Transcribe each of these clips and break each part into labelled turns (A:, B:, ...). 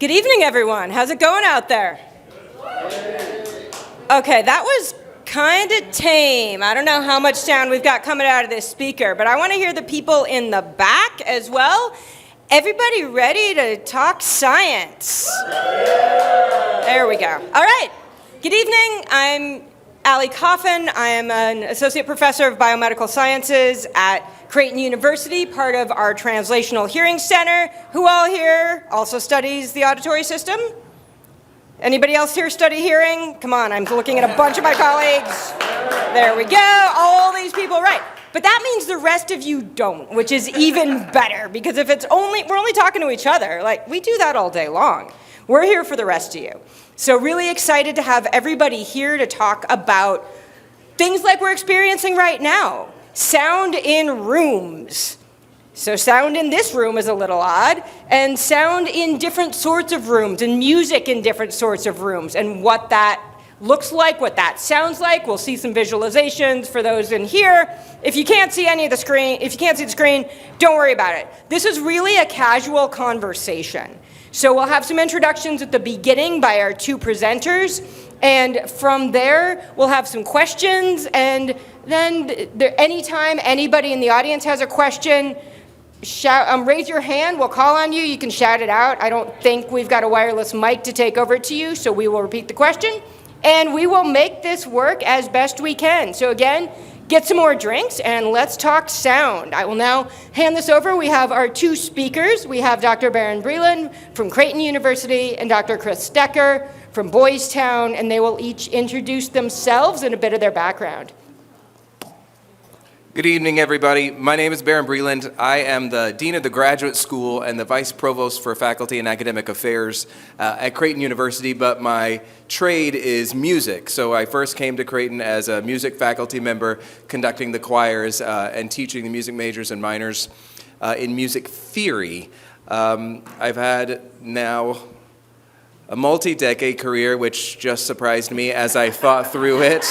A: Good evening, everyone. How's it going out there? Okay, that was kind of tame. I don't know how much sound we've got coming out of this speaker, but I want to hear the people in the back as well. Everybody ready to talk science? There we go. All right. Good evening. I'm Allie Coffin. I am an associate professor of biomedical sciences at Creighton University, part of our Translational Hearing Center. Who all here also studies the auditory system? Anybody else here study hearing? Come on, I'm looking at a bunch of my colleagues. There we go, all these people, right. But that means the rest of you don't, which is even better, because if we're only talking to each other, like we do that all day long. We're here for the rest of you. So really excited to have everybody here to talk about things like we're experiencing right now. Sound in rooms. So sound in this room is a little odd, and sound in different sorts of rooms, and music in different sorts of rooms, and what that looks like, what that sounds like. We'll see some visualizations for those in here. If you can't see any of the screen, don't worry about it. This is really a casual conversation. So we'll have some introductions at the beginning by our two presenters, and from there we'll have some questions, and then anytime anybody in the audience has a question, raise your hand, we'll call on you, you can shout it out. I don't think we've got a wireless mic to take over to you, so we will repeat the question, and we will make this work as best we can. So again, get some more drinks, and let's talk sound. I will now hand this over. We have our two speakers. We have Dr. Baron Breland from Creighton University and Dr. Chris Stecker from Boys Town, and they will each introduce themselves and a bit of their background.
B: Good evening, everybody. My name is Baron Breland. I am the Dean of the Graduate School and the Vice Provost for Faculty and Academic Affairs at Creighton University, but my trade is music. So I first came to Creighton as a music faculty member, conducting the choirs and teaching the music majors and minors in music theory. I've had now a multi-decade career, which just surprised me as I thought through it.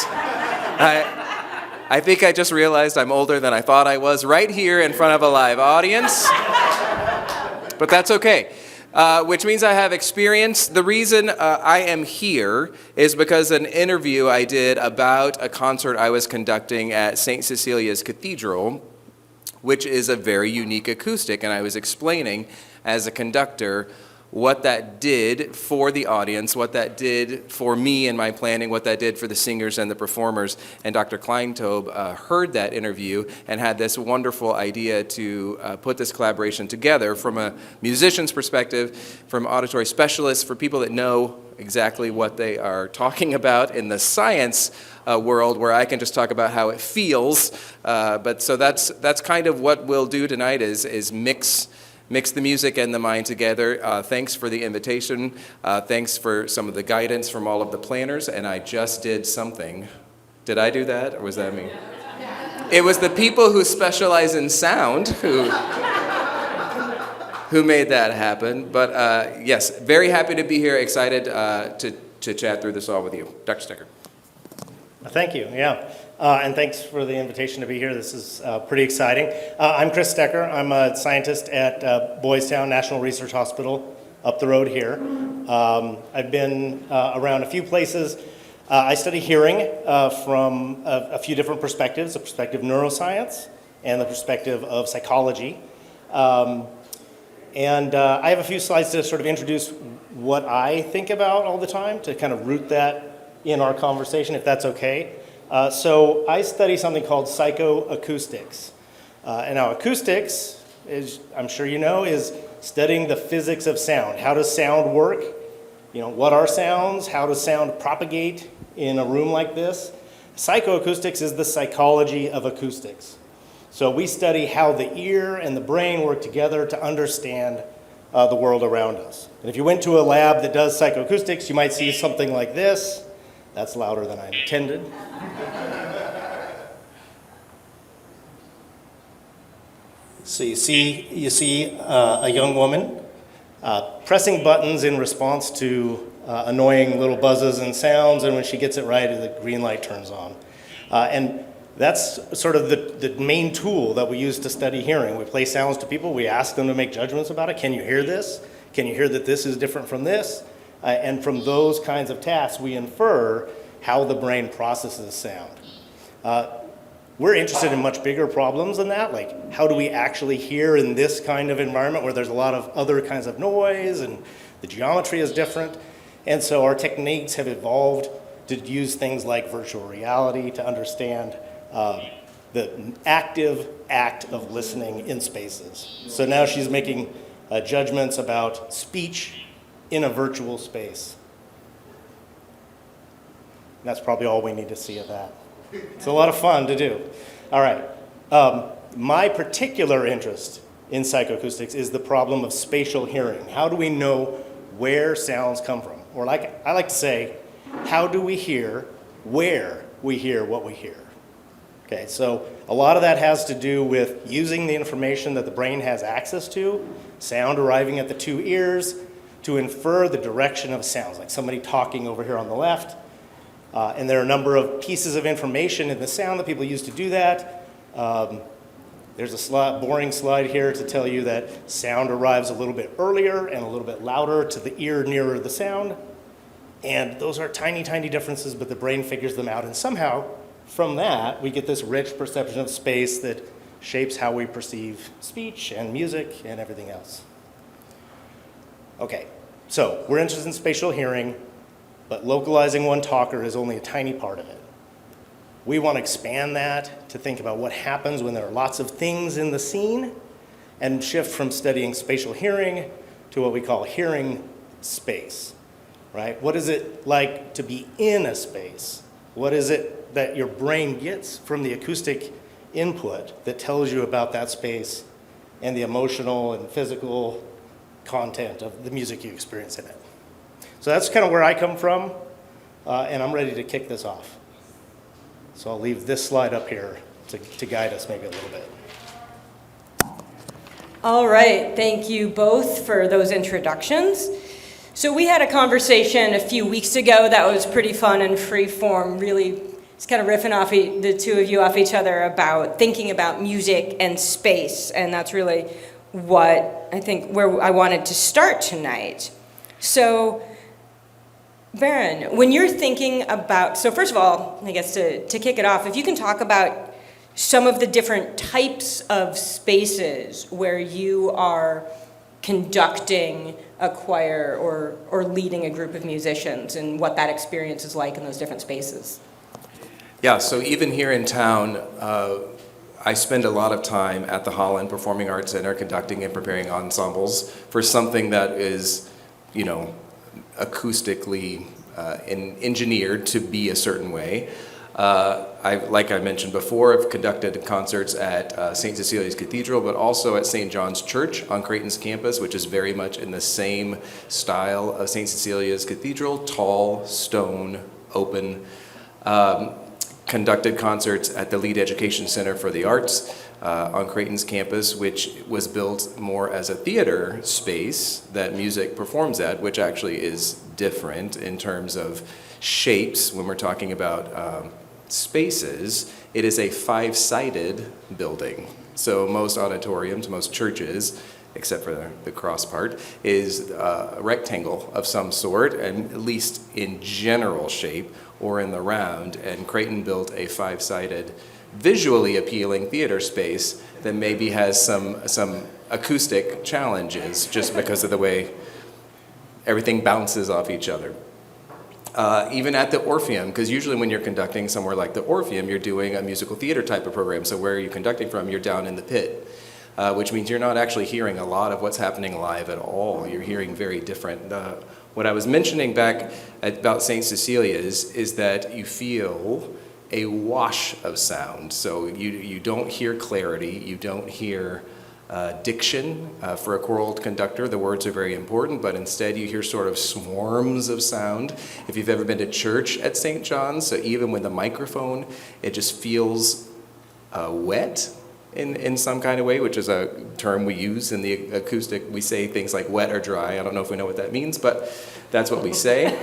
B: I think I just realized I'm older than I thought I was right here in front of a live audience, but that's okay, which means I have experience. The reason I am here is because an interview I did about a concert I was conducting at St. Cecilia's Cathedral, which is a very unique acoustic, and I was explaining as a conductor what that did for the audience, what that did for me and my planning, what that did for the singers and the performers. And Dr. Kleintob heard that interview and had this wonderful idea to put this collaboration together from a musician's perspective, from auditory specialists, for people that know exactly what they are talking about in the science world, where I can just talk about how it feels. But so that's kind of what we'll do tonight is mix the music and the mind together. Thanks for the invitation. Thanks for some of the guidance from all of the planners. And I just did something. Did I do that, or was that me? It was the people who specialize in sound who made that happen. But yes, very happy to be here. Excited to chat through this all with you. Dr. Stecker.
C: Thank you. Yeah. And thanks for the invitation to be here. This is pretty exciting. I'm Chris Stecker. I'm a scientist at Boys Town National Research Hospital up the road here. I've been around a few places. I study hearing from a few different perspectives, the perspective of neuroscience and the perspective of psychology. And I have a few slides to sort of introduce what I think about all the time, to kind of root that in our conversation, if that's okay. So I study something called psychoacoustics. And now acoustics, as I'm sure you know, is studying the physics of sound. How does sound work? You know, what are sounds? How does sound propagate in a room like this? Psychoacoustics is the psychology of acoustics. So we study how the ear and the brain work together to understand the world around us. And if you went to a lab that does psychoacoustics, you might see something like this. That's louder than I intended. So you see a young woman pressing buttons in response to annoying little buzzes and sounds, and when she gets it right, the green light turns on. And that's sort of the main tool that we use to study hearing. We play sounds to people, we ask them to make judgments about it. Can you hear this? Can you hear that this is different from this? And from those kinds of tasks, we infer how the brain processes sound. We're interested in much bigger problems than that, like how do we actually hear in this kind of environment where there's a lot of other kinds of noise and the geometry is different. And so our techniques have evolved to use things like virtual reality to understand the active act of listening in spaces. So now she's making judgments about speech in a virtual space. And that's probably all we need to see of that. It's a lot of fun to do. All right. My particular interest in psychoacoustics is the problem of spatial hearing. How do we know where sounds come from? Or like I like to say, how do we hear where we hear what we hear? Okay, so a lot of that has to do with using the information that the brain has access to, sound arriving at the two ears, to infer the direction of sounds, like somebody talking over here on the left. And there are a number of pieces of information in the sound that people use to do that. There's a boring slide here to tell you that sound arrives a little bit earlier and a little bit louder to the ear nearer the sound. And those are tiny, tiny differences, but the brain figures them out. And somehow, from that, we get this rich perception of space that shapes how we perceive speech and music and everything else. Okay, so we're interested in spatial hearing, but localizing one talker is only a tiny part of it. We want to expand that to think about what happens when there are lots of things in the scene and shift from studying spatial hearing to what we call hearing space, right? What is it like to be in a space? What is it that your brain gets from the acoustic input that tells you about that space and the emotional and physical content of the music you experience in it? So that's kind of where I come from, and I'm ready to kick this off. So I'll leave this slide up here to guide us maybe a little bit.
A: All right, thank you both for those introductions. So we had a conversation a few weeks ago that was pretty fun and free form, really it's kind of riffing off the two of you off each other about thinking about music and space, and that's really what I think where I wanted to start tonight. So Baron, when you're thinking about, so first of all, I guess to kick it off, if you can talk about some of the different types of spaces where you are conducting a choir or leading a group of musicians and what that experience is like in those different spaces.
B: Yeah, so even here in town, I spend a lot of time at the Holland Performing Arts Center conducting and preparing ensembles for something that is, acoustically engineered to be a certain way. Like I mentioned before, I've conducted concerts at St. Cecilia's Cathedral, but also at St. John's Church on Creighton's campus, which is very much in the same style of St. Cecilia's Cathedral, tall, stone, open. Conducted concerts at the Lead Education Center for the Arts on Creighton's campus, which was built more as a theater space that music performs at, which actually is different in terms of shapes. When we're talking about spaces, it is a five-sided building. So most auditoriums, most churches, except for the cross part, is a rectangle of some sort, and at least in general shape, or in the round. And Creighton built a five-sided, visually appealing theater space that maybe has some acoustic challenges just because of the way everything bounces off each other. Even at the Orpheum, because usually when you're conducting somewhere like the Orpheum, you're doing a musical theater type of program. So where are you conducting from? You're down in the pit, which means you're not actually hearing a lot of what's happening live at all. You're hearing very different. What I was mentioning back about St. Cecilia's is that you feel a wash of sound. So you don't hear clarity, you don't hear diction. For a choral conductor, the words are very important, but instead you hear sort of swarms of sound. If you've ever been to church at St. John's, so even with a microphone, it just feels wet in some kind of way, which is a term we use in the acoustic. We say things like wet or dry. I don't know if we know what that means, but that's what we say.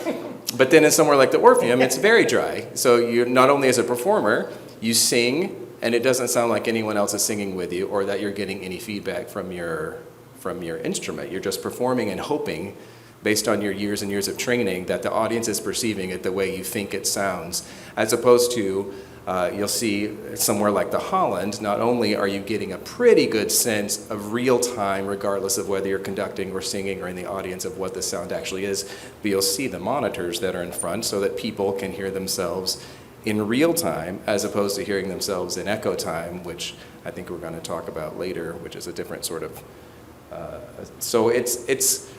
B: But then in somewhere like the Orpheum, it's very dry. So you not only as a performer, you sing, and it doesn't sound like anyone else is singing with you or that you're getting any feedback from your from your instrument. You're just performing and hoping, based on your years and years of training, that the audience is perceiving it the way you think it sounds, as opposed to you'll see somewhere like the Holland, not only are you getting a pretty good sense of real time, regardless of whether you're conducting or singing or in the audience, of what the sound actually is, but you'll see the monitors that are in front so that people can hear themselves in real time as opposed to hearing themselves in echo time, which I think we're going to talk about later, which is a different sort of, so it's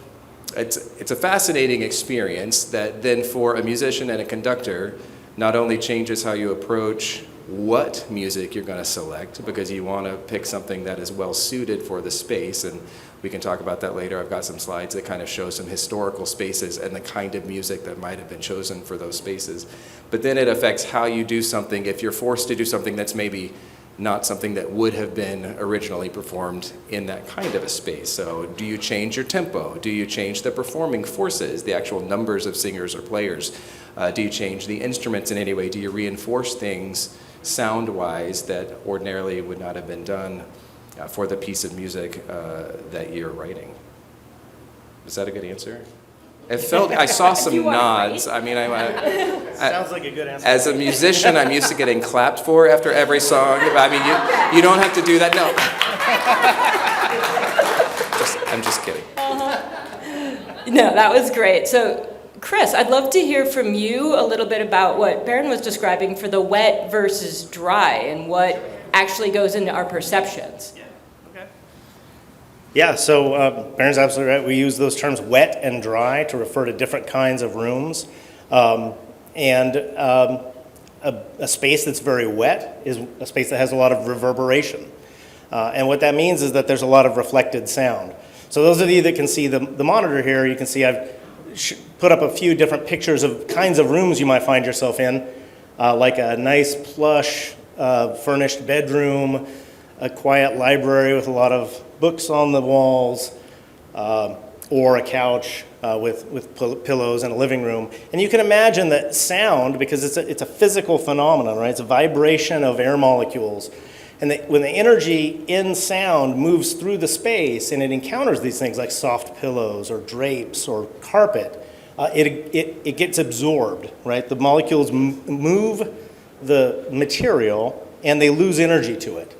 B: a fascinating experience that then for a musician and a conductor not only changes how you approach what music you're going to select, because you want to pick something that is well suited for the space, and we can talk about that later. I've got some slides that kind of show some historical spaces and the kind of music that might have been chosen for those spaces. But then it affects how you do something if you're forced to do something that's maybe not something that would have been originally performed in that kind of a space. So do you change your tempo? Do you change the performing forces, the actual numbers of singers or players? Do you change the instruments in any way? Do you reinforce things sound-wise that ordinarily would not have been done for the piece of music that you're writing? Is that a good answer? It felt, I saw some nods. I mean,
C: Sounds like a good answer.
B: as a musician, I'm used to getting clapped for after every song. I mean, you don't have to do that. No. I'm just kidding.
A: No, that was great. So, Chris, I'd love to hear from you a little bit about what Baron was describing for the wet versus dry and what actually goes into our perceptions.
C: Yeah, so Baron's absolutely right. We use those terms wet and dry to refer to different kinds of rooms. A space that's very wet is a space that has a lot of reverberation. And what that means is that there's a lot of reflected sound. So those of you that can see the monitor here, you can see I've put up a few different pictures of kinds of rooms you might find yourself in, like a nice plush furnished bedroom, a quiet library with a lot of books on the walls, or a couch with pillows in a living room. And you can imagine that sound, because it's a physical phenomenon, right? It's a vibration of air molecules. And when the energy in sound moves through the space and it encounters these things like soft pillows or drapes or carpet, it gets absorbed, right? The molecules move the material and they lose energy to it.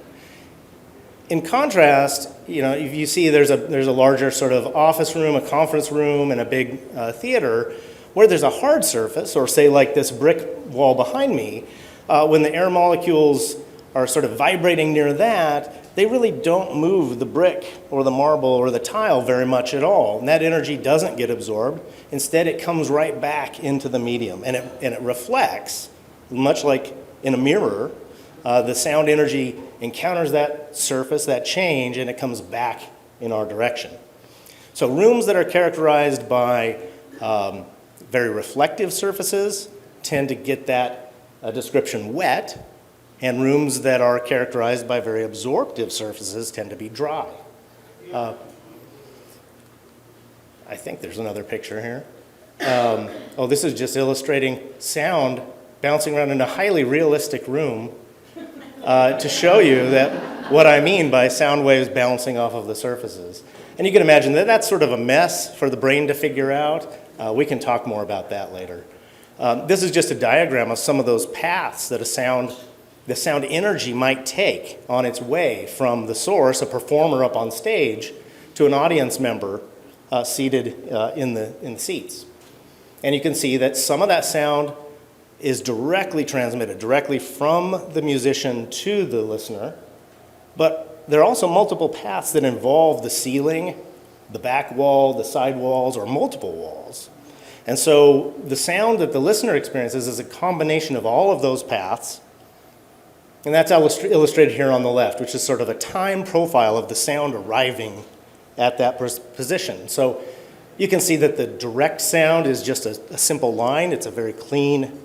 C: In contrast, if you see there's a larger sort of office room, a conference room, and a big theater, where there's a hard surface, or say like this brick wall behind me, when the air molecules are sort of vibrating near that, they really don't move the brick or the marble or the tile very much at all. And that energy doesn't get absorbed. Instead, it comes right back into the medium, and it reflects, much like in a mirror. The sound energy encounters that surface, that change, and it comes back in our direction. So rooms that are characterized by very reflective surfaces tend to get that description wet, and rooms that are characterized by very absorptive surfaces tend to be dry. I think there's another picture here. This is just illustrating sound bouncing around in a highly realistic room. To show you that what I mean by sound waves bouncing off of the surfaces. And you can imagine that that's sort of a mess for the brain to figure out. We can talk more about that later. This is just a diagram of some of those paths that the sound energy might take on its way from the source, a performer up on stage, to an audience member seated in the seats. And you can see that some of that sound is directly transmitted, directly from the musician to the listener. But there are also multiple paths that involve the ceiling, the back wall, the side walls, or multiple walls. And so the sound that the listener experiences is a combination of all of those paths. And that's illustrated here on the left, which is sort of a time profile of the sound arriving at that position. So you can see that the direct sound is just a simple line. It's a very clean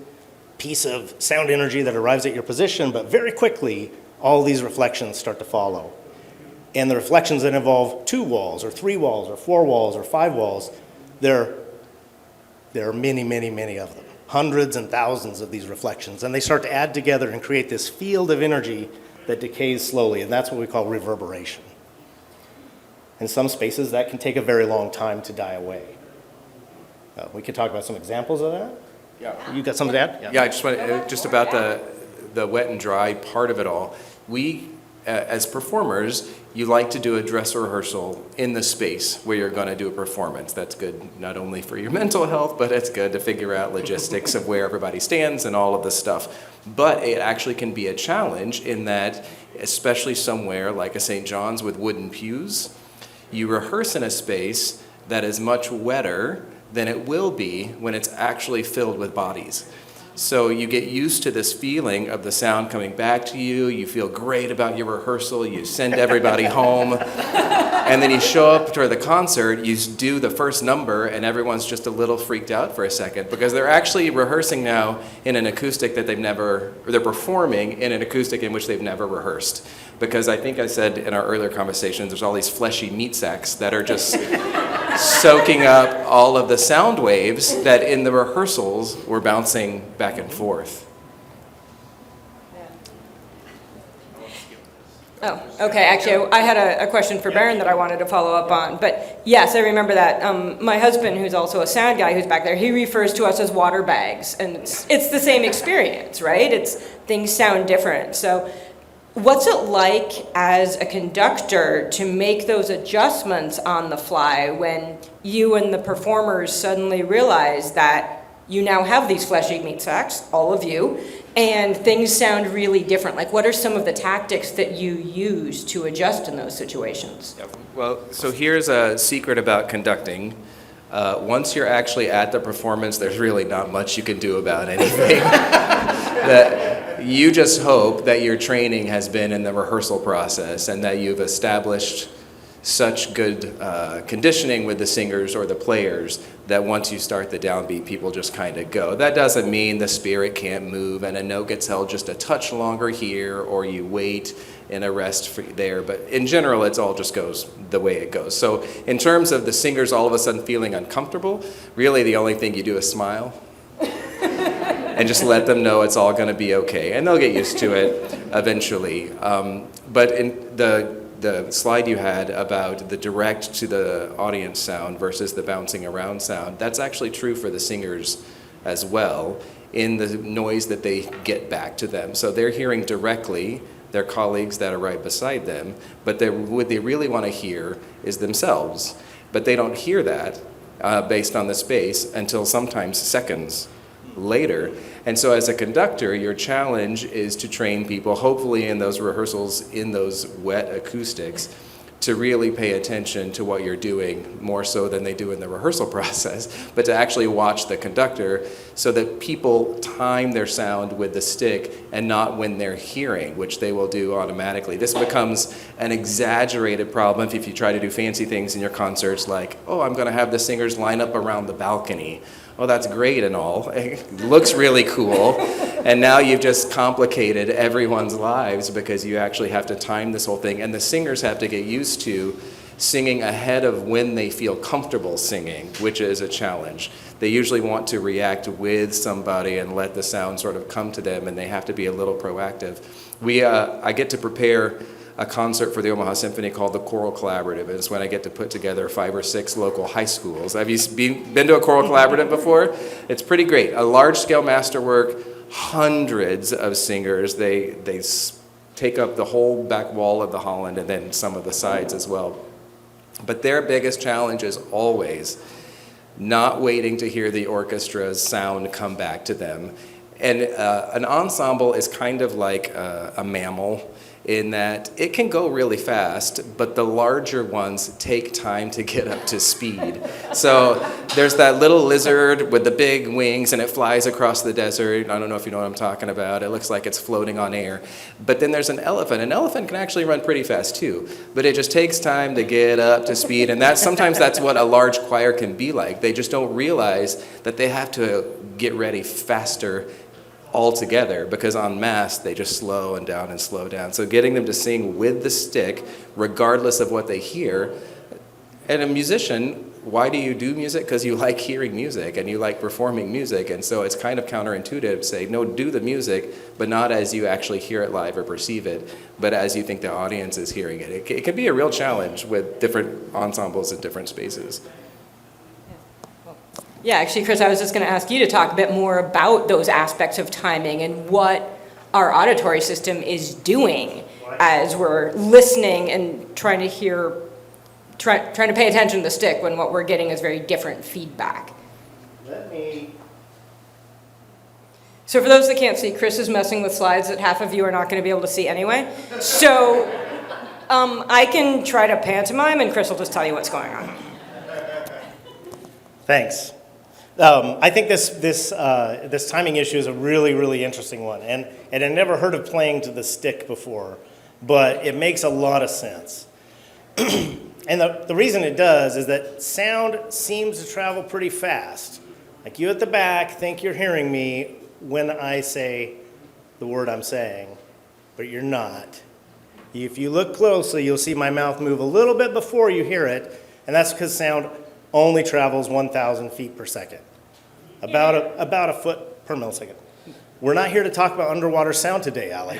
C: piece of sound energy that arrives at your position, but very quickly, all these reflections start to follow. And the reflections that involve 2 walls, or 3 walls, or 4 walls, or 5 walls, there are many, many, many of them. Hundreds and thousands of these reflections. And they start to add together and create this field of energy that decays slowly, and that's what we call reverberation. In some spaces, that can take a very long time to die away. We could talk about some examples of that.
B: Yeah.
C: You got something to add?
B: Yeah, I just want just about the wet and dry part of it all. We, as performers, you like to do a dress rehearsal in the space where you're going to do a performance. That's good not only for your mental health, but it's good to figure out logistics of where everybody stands and all of this stuff. But it actually can be a challenge in that, especially somewhere like a St. John's with wooden pews, you rehearse in a space that is much wetter than it will be when it's actually filled with bodies. So you get used to this feeling of the sound coming back to you, you feel great about your rehearsal, you send everybody home, and then you show up to the concert, you do the first number, and everyone's just a little freaked out for a second, because they're actually rehearsing now in an acoustic that they're performing in an acoustic in which they've never rehearsed. Because I think I said in our earlier conversations, there's all these fleshy meat sacks that are just soaking up all of the sound waves that in the rehearsals were bouncing back and forth.
A: Oh, okay. Actually, I had a question for Baron that I wanted to follow up on. But yes, I remember that. My husband, who's also a sound guy who's back there, he refers to us as water bags. And it's the same experience, right? Things sound different. So what's it like as a conductor to make those adjustments on the fly when you and the performers suddenly realize that you now have these fleshy meat sacks, all of you, and things sound really different? Like, what are some of the tactics that you use to adjust in those situations?
B: Well, so here's a secret about conducting. Once you're actually at the performance, there's really not much you can do about anything. You just hope that your training has been in the rehearsal process and that you've established such good conditioning with the singers or the players that once you start the downbeat, people just kind of go. That doesn't mean the spirit can't move and a note gets held just a touch longer here, or you wait and a rest there. But in general, it all just goes the way it goes. So in terms of the singers all of a sudden feeling uncomfortable, really the only thing you do is smile. And just let them know it's all going to be okay. And they'll get used to it eventually. But in the slide you had about the direct to the audience sound versus the bouncing around sound, that's actually true for the singers as well in the noise that they get back to them. So they're hearing directly their colleagues that are right beside them, but what they really want to hear is themselves. But they don't hear that based on the space until sometimes seconds later. And so as a conductor, your challenge is to train people, hopefully in those rehearsals, in those wet acoustics, to really pay attention to what you're doing more so than they do in the rehearsal process, but to actually watch the conductor so that people time their sound with the stick and not when they're hearing, which they will do automatically. This becomes an exaggerated problem if you try to do fancy things in your concerts like, oh, I'm going to have the singers line up around the balcony. Oh, that's great and all. It looks really cool. And now you've just complicated everyone's lives because you actually have to time this whole thing. And the singers have to get used to singing ahead of when they feel comfortable singing, which is a challenge. They usually want to react with somebody and let the sound sort of come to them, and they have to be a little proactive. I get to prepare a concert for the Omaha Symphony called the Choral Collaborative. It's when I get to put together 5 or 6 local high schools. Have you been to a choral collaborative before? It's pretty great. A large-scale masterwork, hundreds of singers. They take up the whole back wall of the Holland and then some of the sides as well. But their biggest challenge is always not waiting to hear the orchestra's sound come back to them. And an ensemble is kind of like a mammal, in that it can go really fast, but the larger ones take time to get up to speed. So there's that little lizard with the big wings, and it flies across the desert. I don't know if you know what I'm talking about. It looks like it's floating on air. But then there's an elephant. An elephant can actually run pretty fast too, but it just takes time to get up to speed, and sometimes that's what a large choir can be like. They just don't realize that they have to get ready faster altogether, because en masse they just slow and down and slow down. So getting them to sing with the stick, regardless of what they hear, and a musician why do you do music? Because you like hearing music and you like performing music. And so it's kind of counterintuitive to say, no, do the music, but not as you actually hear it live or perceive it, but as you think the audience is hearing it. It can be a real challenge with different ensembles in different spaces.
A: Yeah, actually, Chris, I was just going to ask you to talk a bit more about those aspects of timing and what our auditory system is doing as we're listening and trying to hear, trying to pay attention to the stick when what we're getting is very different feedback. So for those that can't see, Chris is messing with slides that half of you are not going to be able to see anyway. So I can try to pantomime, and Chris will just tell you what's going on.
C: Thanks. I think this timing issue is a really, really interesting one. And I never heard of playing to the stick before, but it makes a lot of sense. And the reason it does is that sound seems to travel pretty fast. Like you at the back think you're hearing me when I say the word I'm saying, but you're not. If you look closely, you'll see my mouth move a little bit before you hear it, and that's because sound only travels 1,000 feet per second, about a foot per millisecond. We're not here to talk about underwater sound today, Allie.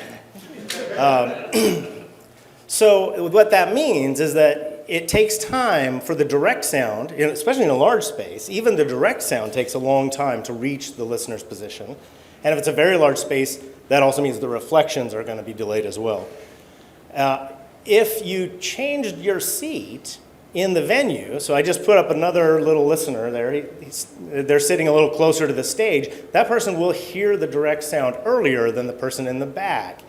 C: So what that means is that it takes time for the direct sound, especially in a large space, even the direct sound takes a long time to reach the listener's position. And if it's a very large space, that also means the reflections are going to be delayed as well. If you changed your seat in the venue, so I just put up another little listener there, they're sitting a little closer to the stage, that person will hear the direct sound earlier than the person in the back.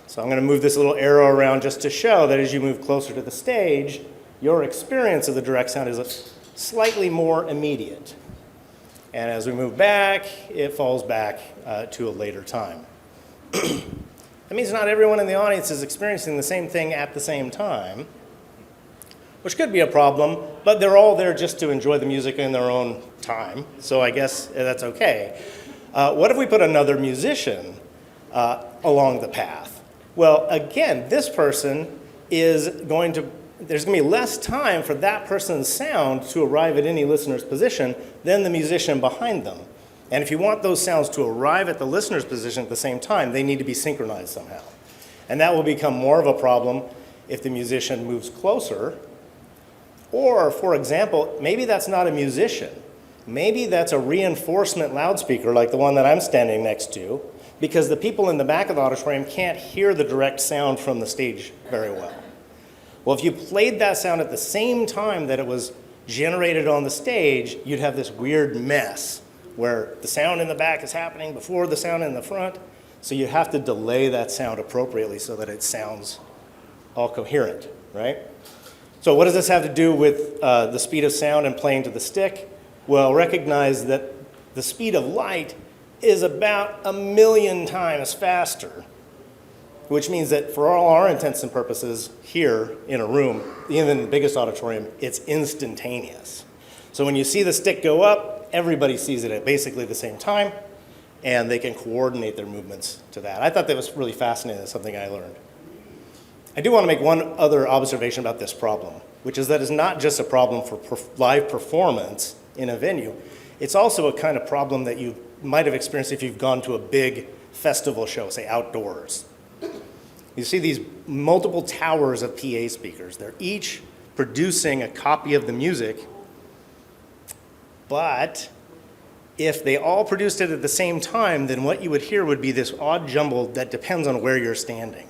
C: So I'm going to move this little arrow around just to show that as you move closer to the stage, your experience of the direct sound is slightly more immediate. And as we move back, it falls back to a later time. That means not everyone in the audience is experiencing the same thing at the same time, which could be a problem, but they're all there just to enjoy the music in their own time, so I guess that's okay. What if we put another musician along the path? Well, again, this person is there's going to be less time for that person's sound to arrive at any listener's position than the musician behind them. And if you want those sounds to arrive at the listener's position at the same time, they need to be synchronized somehow. And that will become more of a problem if the musician moves closer. Or, for example, maybe that's not a musician. Maybe that's a reinforcement loudspeaker like the one that I'm standing next to, because the people in the back of the auditorium can't hear the direct sound from the stage very well. Well, if you played that sound at the same time that it was generated on the stage, you'd have this weird mess where the sound in the back is happening before the sound in the front, so you have to delay that sound appropriately so that it sounds all coherent, right? So what does this have to do with the speed of sound and playing to the stick? Well, recognize that the speed of light is about 1,000,000 times faster, which means that for all our intents and purposes here in a room, even in the biggest auditorium, it's instantaneous. So when you see the stick go up, everybody sees it at basically the same time, and they can coordinate their movements to that. I thought that was really fascinating. That's something I learned. I do want to make one other observation about this problem, which is that it's not just a problem for live performance in a venue. It's also a kind of problem that you might have experienced if you've gone to a big festival show, say outdoors. You see these multiple towers of PA speakers. They're each producing a copy of the music, but if they all produced it at the same time, then what you would hear would be this odd jumble that depends on where you're standing,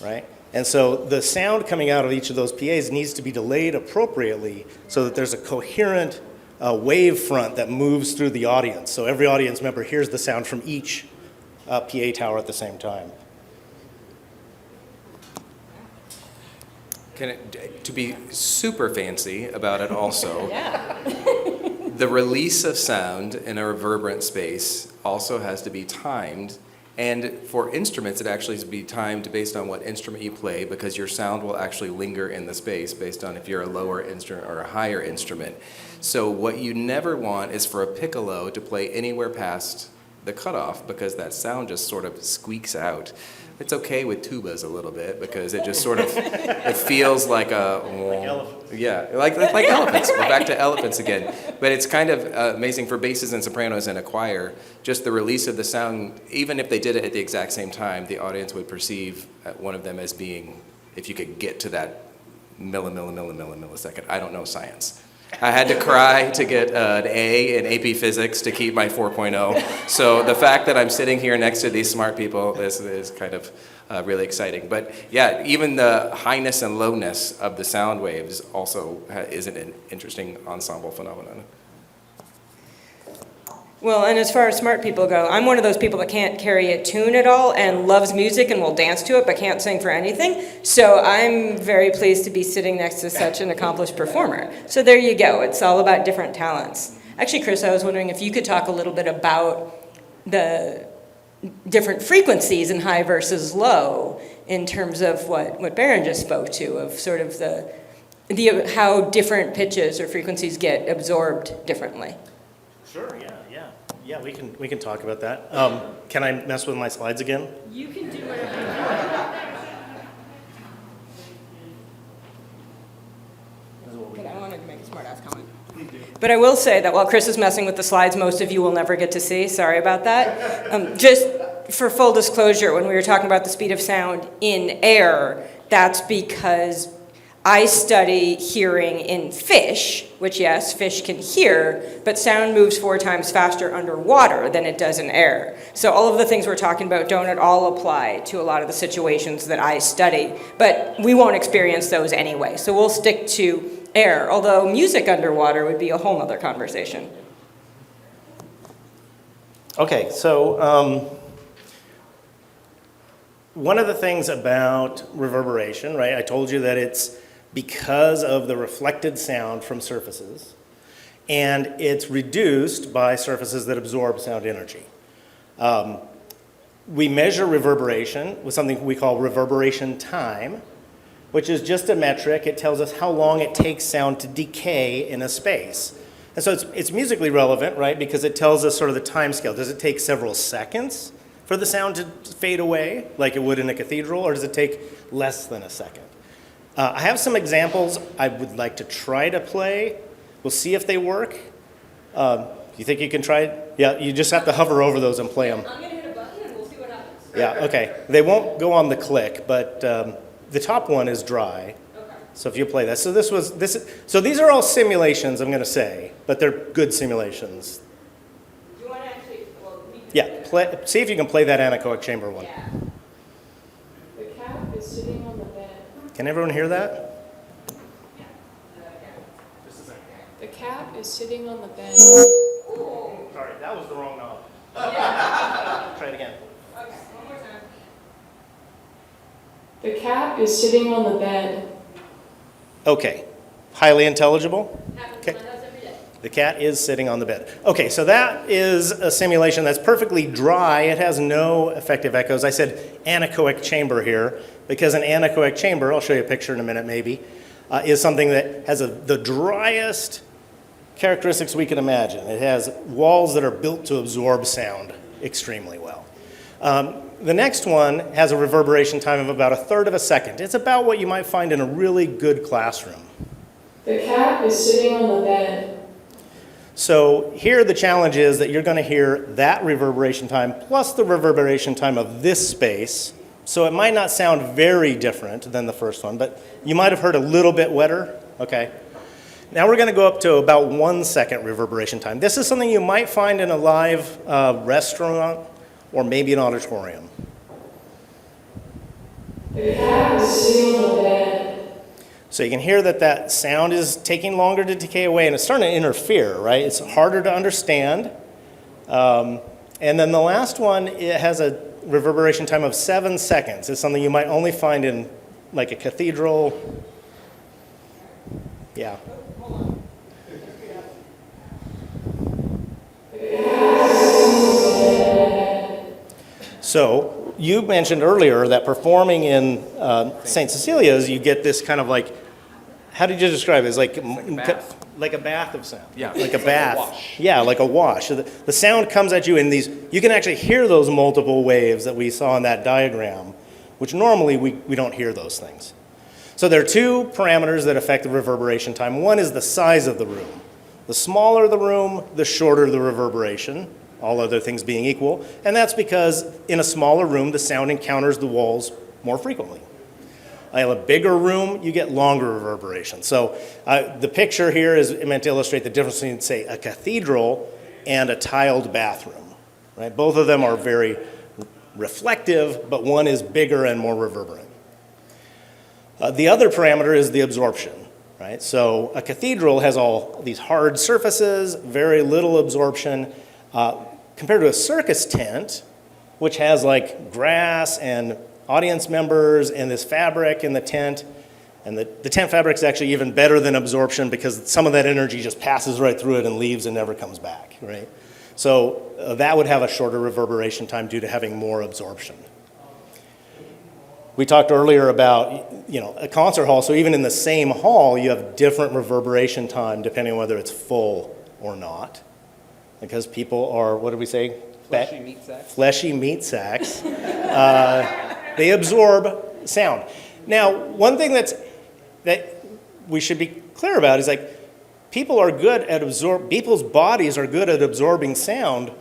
C: right? And so the sound coming out of each of those PAs needs to be delayed appropriately so that there's a coherent wave front that moves through the audience. So every audience member hears the sound from each PA tower at the same time.
B: To be super fancy about it also,
A: Yeah.
B: the release of sound in a reverberant space also has to be timed. And for instruments, it actually has to be timed based on what instrument you play, because your sound will actually linger in the space based on if you're a lower instrument or a higher instrument. So what you never want is for a piccolo to play anywhere past the cutoff because that sound just sort of squeaks out. It's okay with tubas a little bit because it just sort of, it feels like a, yeah, like elephants. We're back to elephants again. But it's kind of amazing for basses and sopranos in a choir, just the release of the sound, even if they did it at the exact same time, the audience would perceive one of them as being, if you could get to that millisecond. I don't know science. I had to cry to get an A in AP Physics to keep my 4.0. So the fact that I'm sitting here next to these smart people is kind of really exciting. But yeah, even the highness and lowness of the sound waves also is an interesting ensemble phenomenon.
A: Well, and as far as smart people go, I'm one of those people that can't carry a tune at all and loves music and will dance to it but can't sing for anything. So I'm very pleased to be sitting next to such an accomplished performer. So there you go. It's all about different talents. Actually, Chris, I was wondering if you could talk a little bit about the different frequencies in high versus low in terms of what Baron just spoke to, of sort of the how different pitches or frequencies get absorbed differently.
C: Sure, yeah, we can talk about that. Can I mess with my slides again?
A: You can do whatever you want. But I wanted to make a smart-ass comment. But I will say that while Chris is messing with the slides, most of you will never get to see. Sorry about that. Just for full disclosure, when we were talking about the speed of sound in air, that's because I study hearing in fish, which yes, fish can hear, but sound moves 4 times faster underwater than it does in air. So all of the things we're talking about don't at all apply to a lot of the situations that I study, but we won't experience those anyway. So we'll stick to air, although music underwater would be a whole other conversation.
C: Okay, so one of the things about reverberation, right, I told you that it's because of the reflected sound from surfaces, and it's reduced by surfaces that absorb sound energy. We measure reverberation with something we call reverberation time, which is just a metric. It tells us how long it takes sound to decay in a space. And so it's musically relevant, right, because it tells us sort of the time scale. Does it take several seconds for the sound to fade away, like it would in a cathedral, or does it take less than a second? I have some examples I would like to try to play. We'll see if they work. You think you can try it? Yeah, you just have to hover over those and play them.
A: I'm going to hit a button and we'll see what happens.
C: Yeah, okay. They won't go on the click, but the top one is dry.
A: Okay.
C: So if you play that. So these are all simulations, I'm going to say, but they're good simulations.
A: Do you want to actually,
C: Yeah, see if you can play that anechoic chamber one.
A: Yeah.
D: The cat is sitting on the bed.
C: Can everyone hear that?
D: The cat is sitting on the bed.
C: Sorry, that was the wrong knob. Try it again.
A: Okay, one more time.
D: The cat is sitting on the bed.
C: Okay, highly intelligible.
A: Happens
C: Okay.
A: in my house every day.
C: The cat is sitting on the bed. Okay, so that is a simulation that's perfectly dry. It has no effective echoes. I said anechoic chamber here because an anechoic chamber, I'll show you a picture in a minute maybe, is something that has the driest characteristics we can imagine. It has walls that are built to absorb sound extremely well. The next one has a reverberation time of about 1/3 of a second. It's about what you might find in a really good classroom.
D: The cat is sitting on the bed.
C: So here the challenge is that you're going to hear that reverberation time plus the reverberation time of this space. So it might not sound very different than the first one, but you might have heard a little bit wetter. Okay. Now we're going to go up to about 1 second reverberation time. This is something you might find in a live restaurant or maybe an auditorium.
D: The cat is sitting on the bed.
C: So you can hear that sound is taking longer to decay away, and it's starting to interfere, right? It's harder to understand. And then the last one, it has a reverberation time of 7 seconds. It's something you might only find in like a cathedral. Yeah. So you mentioned earlier that performing in St. Cecilia's, you get this kind of like, how did you describe it? It's like
B: a bath.
C: like a bath of sound.
B: Yeah.
C: Like a
B: Like a
C: bath.
B: wash.
C: Yeah, like a wash. So the sound comes at you in these, you can actually hear those multiple waves that we saw in that diagram, which normally we don't hear those things. So there are two parameters that affect the reverberation time. One is the size of the room. The smaller the room, the shorter the reverberation, all other things being equal. And that's because in a smaller room, the sound encounters the walls more frequently. In a bigger room, you get longer reverberation. So the picture here is meant to illustrate the difference between, say, a cathedral and a tiled bathroom. Right? Both of them are very reflective, but one is bigger and more reverberant. The other parameter is the absorption. Right? So a cathedral has all these hard surfaces, very little absorption, compared to a circus tent, which has like grass and audience members and this fabric in the tent. And the tent fabric is actually even better than absorption because some of that energy just passes right through it and leaves and never comes back, right? So that would have a shorter reverberation time due to having more absorption. We talked earlier about, a concert hall, so even in the same hall, you have different reverberation time depending on whether it's full or not. Because people are, what did we say?
B: Fleshy meat sacks.
C: Fleshy meat sacks. They absorb sound. Now, one thing that we should be clear about is like people's bodies are good at absorbing sound,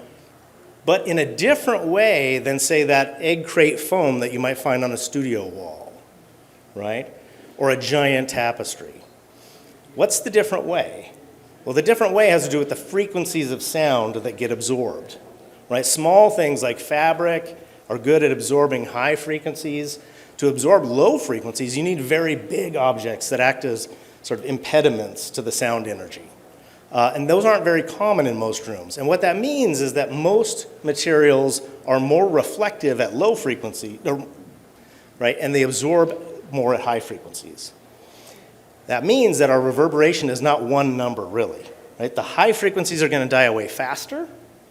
C: but in a different way than, say, that egg crate foam that you might find on a studio wall, right? Or a giant tapestry. What's the different way? Well, the different way has to do with the frequencies of sound that get absorbed, right? Small things like fabric are good at absorbing high frequencies. To absorb low frequencies, you need very big objects that act as sort of impediments to the sound energy. And those aren't very common in most rooms. And what that means is that most materials are more reflective at low frequency, right? And they absorb more at high frequencies. That means that our reverberation is not one number, really, right? The high frequencies are going to die away faster,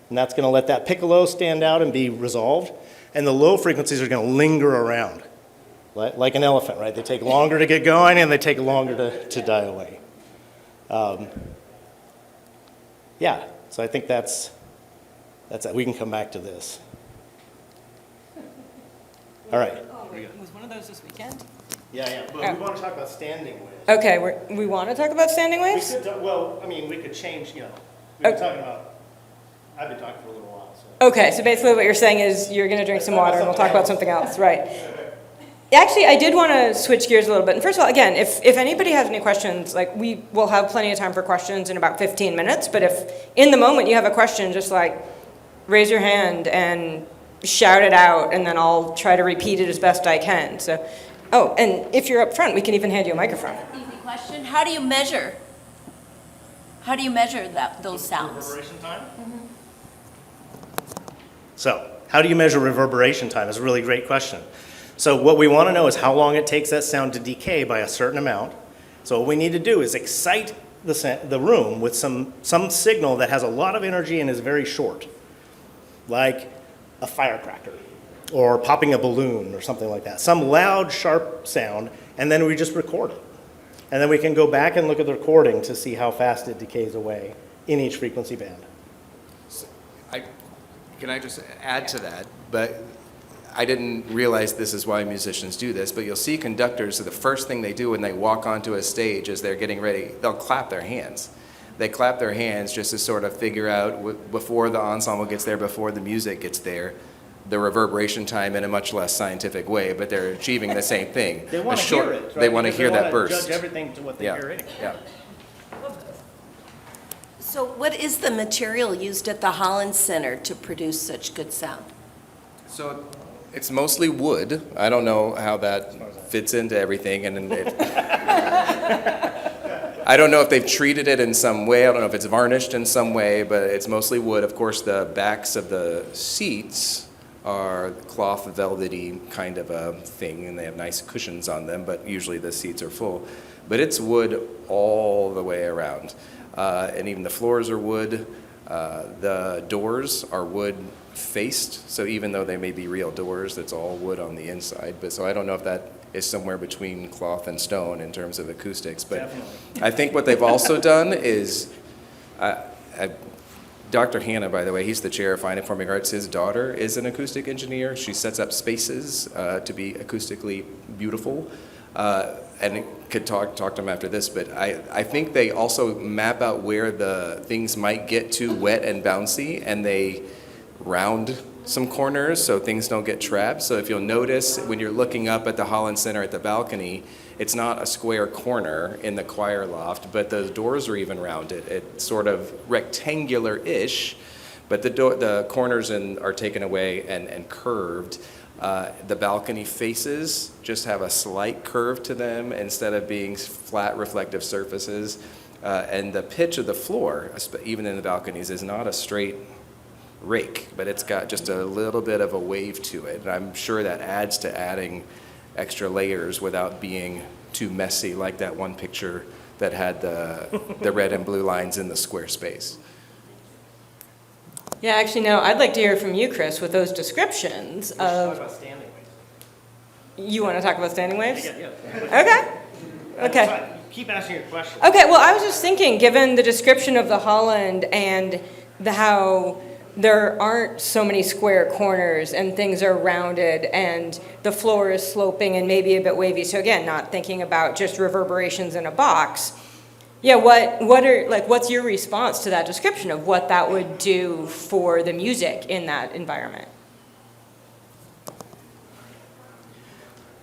C: and that's going to let that piccolo stand out and be resolved. And the low frequencies are going to linger around, like an elephant, right? They take longer to get going, and they take longer to die away. Yeah, so I think that's it. We can come back to this. All right.
A: Oh, wait, was one of those this weekend?
C: Yeah, but we want to talk about standing waves.
A: Okay, we want to talk about standing
C: We
A: waves?
C: could, we could change, we've been talking about, I've been talking for a little while, so.
A: Okay, so basically what you're saying is you're going to drink some water and we'll talk about something else, right? Actually, I did want to switch gears a little bit. And first of all, again, if anybody has any questions, like we will have plenty of time for questions in about 15 minutes. But if in the moment you have a question, just like raise your hand and shout it out, and then I'll try to repeat it as best I can. So, oh, and if you're up front, we can even hand you a microphone.
E: Easy question. How do you measure? How do you measure those sounds?
C: Reverberation time? So, how do you measure reverberation time? Is a really great question. So what we want to know is how long it takes that sound to decay by a certain amount. So what we need to do is excite the room with some signal that has a lot of energy and is very short, like a firecracker or popping a balloon or something like that. Some loud, sharp sound, and then we just record it. And then we can go back and look at the recording to see how fast it decays away in each frequency band.
B: Can I just add to that? But I didn't realize this is why musicians do this, but you'll see conductors, so the first thing they do when they walk onto a stage as they're getting ready, they'll clap their hands. They clap their hands just to sort of figure out, before the ensemble gets there, before the music gets there, the reverberation time in a much less scientific way, but they're achieving the same thing.
C: They want to hear it, right?
B: They want to hear that
C: They want
B: burst.
C: to judge everything to what they're hearing.
B: Yeah.
E: So what is the material used at the Holland Center to produce such good sound?
B: So it's mostly wood. I don't know how that fits into everything, and I don't know if they've treated it in some way. I don't know if it's varnished in some way, but it's mostly wood. Of course, the backs of the seats are cloth velvety kind of a thing, and they have nice cushions on them, but usually the seats are full. But it's wood all the way around. And even the floors are wood. The doors are wood faced, so even though they may be real doors, it's all wood on the inside. But so I don't know if that is somewhere between cloth and stone in terms of acoustics. But
C: Definitely.
B: I think what they've also done is, Dr. Hanna, by the way, he's the chair of Fine and Performing Arts. His daughter is an acoustic engineer. She sets up spaces to be acoustically beautiful. And could talk to them after this, but I think they also map out where the things might get too wet and bouncy, and they round some corners so things don't get trapped. So if you'll notice when you're looking up at the Holland Center at the balcony, it's not a square corner in the choir loft, but the doors are even rounded. It's sort of rectangular-ish, but the corners are taken away and curved. The balcony faces just have a slight curve to them instead of being flat reflective surfaces. And the pitch of the floor, even in the balconies, is not a straight rake, but it's got just a little bit of a wave to it. And I'm sure that adds to adding extra layers without being too messy, like that one picture that had the red and blue lines in the square space.
A: Yeah, actually, no, I'd like to hear from you, Chris, with those descriptions of.
C: about standing waves.
A: You want to talk about standing waves?
C: Yeah.
A: Okay.
C: Keep asking your question.
A: Okay, well, I was just thinking, given the description of the Holland and how there aren't so many square corners and things are rounded and the floor is sloping and maybe a bit wavy. So again, not thinking about just reverberations in a box. Yeah, what's your response to that description of what that would do for the music in that environment?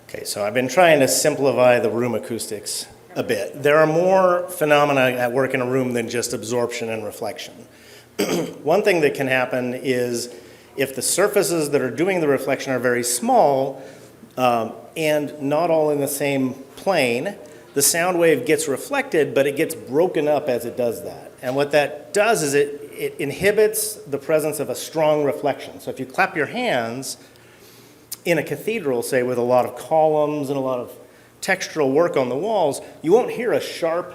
C: Okay, so I've been trying to simplify the room acoustics a bit. There are more phenomena at work in a room than just absorption and reflection. One thing that can happen is if the surfaces that are doing the reflection are very small and not all in the same plane, the sound wave gets reflected, but it gets broken up as it does that. And what that does is it inhibits the presence of a strong reflection. So if you clap your hands in a cathedral, say with a lot of columns and a lot of textural work on the walls, you won't hear a sharp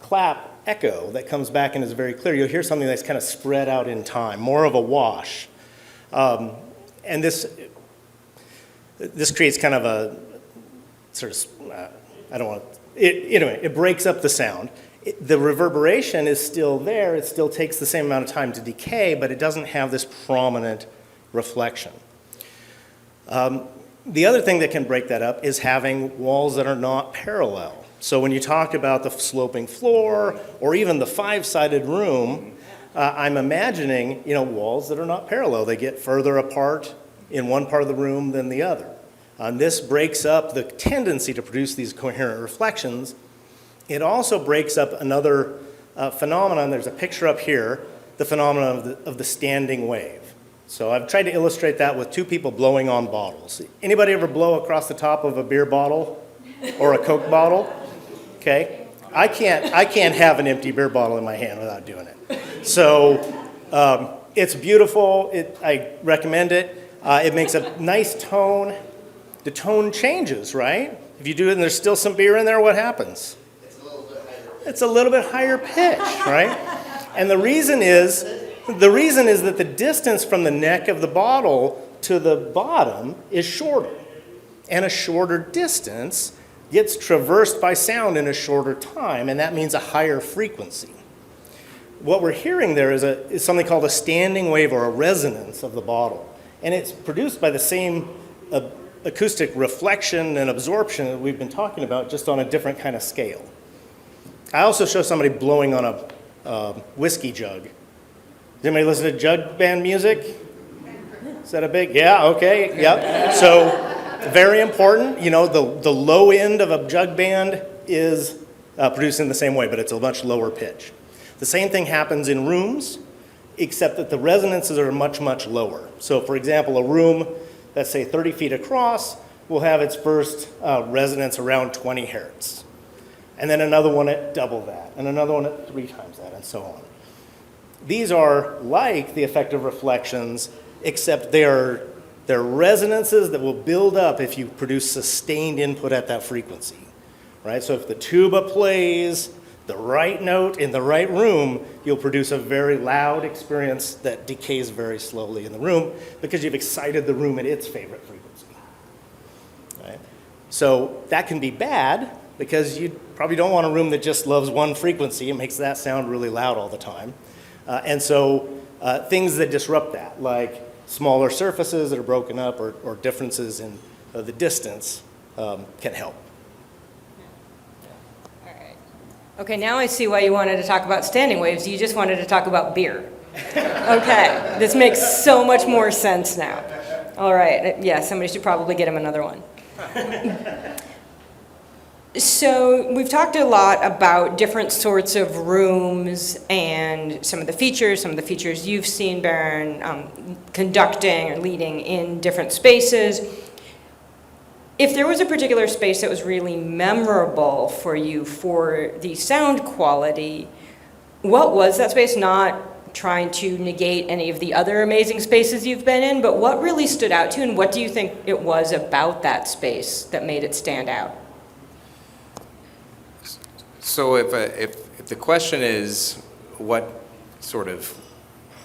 C: clap echo that comes back and is very clear. You'll hear something that's kind of spread out in time, more of a wash. And this creates kind of a sort of, I don't want to, anyway, it breaks up the sound. The reverberation is still there. It still takes the same amount of time to decay, but it doesn't have this prominent reflection. The other thing that can break that up is having walls that are not parallel. So when you talk about the sloping floor or even the five-sided room, I'm imagining, walls that are not parallel. They get further apart in one part of the room than the other. And this breaks up the tendency to produce these coherent reflections. It also breaks up another phenomenon. There's a picture up here, the phenomenon of the standing wave. So I've tried to illustrate that with two people blowing on bottles. Anybody ever blow across the top of a beer bottle or a Coke bottle? Okay, I can't have an empty beer bottle in my hand without doing it. So it's beautiful. I recommend it. It makes a nice tone. The tone changes, right? If you do it and there's still some beer in there, what happens? It's a little bit higher pitch, right? And the reason is that the distance from the neck of the bottle to the bottom is shorter. And a shorter distance gets traversed by sound in a shorter time, and that means a higher frequency. What we're hearing there is something called a standing wave or a resonance of the bottle. And it's produced by the same acoustic reflection and absorption that we've been talking about, just on a different kind of scale. I also show somebody blowing on a whiskey jug. Does anybody listen to jug band music? Is that a big? Yeah, okay, yep. So very important, the low end of a jug band is produced in the same way, but it's a much lower pitch. The same thing happens in rooms, except that the resonances are much, much lower. So for example, a room that's say 30 feet across will have its first resonance around 20 hertz. And then another one at double that, and another one at 3 times that, and so on. These are like the effective reflections, except they're resonances that will build up if you produce sustained input at that frequency, right? So if the tuba plays the right note in the right room, you'll produce a very loud experience that decays very slowly in the room because you've excited the room at its favorite frequency, right? So that can be bad because you probably don't want a room that just loves one frequency. It makes that sound really loud all the time. And so things that disrupt that, like smaller surfaces that are broken up or differences in the distance can help.
A: Okay, now I see why you wanted to talk about standing waves. You just wanted to talk about beer. Okay, this makes so much more sense now. All right, yeah, somebody should probably get him another one. So we've talked a lot about different sorts of rooms and some of the features you've seen, Baron, conducting or leading in different spaces. If there was a particular space that was really memorable for you for the sound quality, what was that space? Not trying to negate any of the other amazing spaces you've been in, but what really stood out to you, and what do you think it was about that space that made it stand out?
B: So if the question is what sort of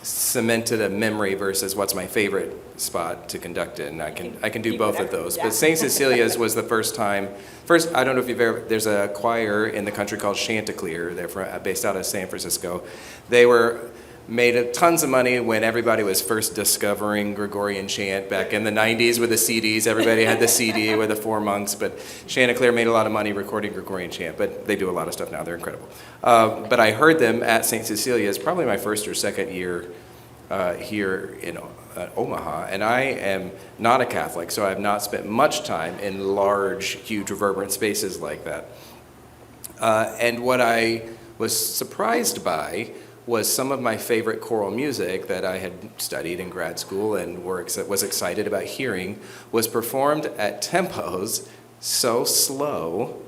B: cemented a memory versus what's my favorite spot to conduct in, I can do both of those.
A: Yeah.
B: But St. Cecilia's was the first time. First, I don't know if you've ever. There's a choir in the country called Chanticleer. They're based out of San Francisco. They made tons of money when everybody was first discovering Gregorian chant back in the 90s with the CDs. Everybody had the CD with the Four Monks, but Chanticleer made a lot of money recording Gregorian chant, but they do a lot of stuff now. They're incredible. But I heard them at St. Cecilia's probably my first or second year here in Omaha, and I am not a Catholic, so I have not spent much time in large, huge, reverberant spaces like that. And what I was surprised by was some of my favorite choral music that I had studied in grad school and was excited about hearing was performed at tempos so slow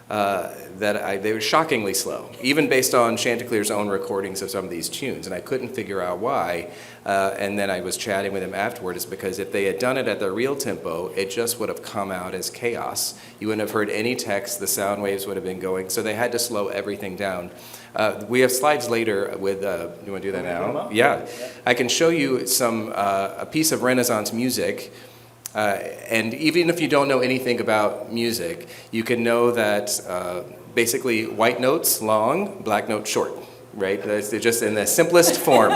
B: that they were shockingly slow, even based on Chanticleer's own recordings of some of these tunes, and I couldn't figure out why. And then I was chatting with him afterwards, because if they had done it at the real tempo, it just would have come out as chaos. You wouldn't have heard any text, the sound waves would have been going, so they had to slow everything down. We have slides later with, you want to do that now? Yeah. I can show you a piece of Renaissance music. And even if you don't know anything about music, you can know that basically white notes long, black notes short, right? They're just in the simplest form.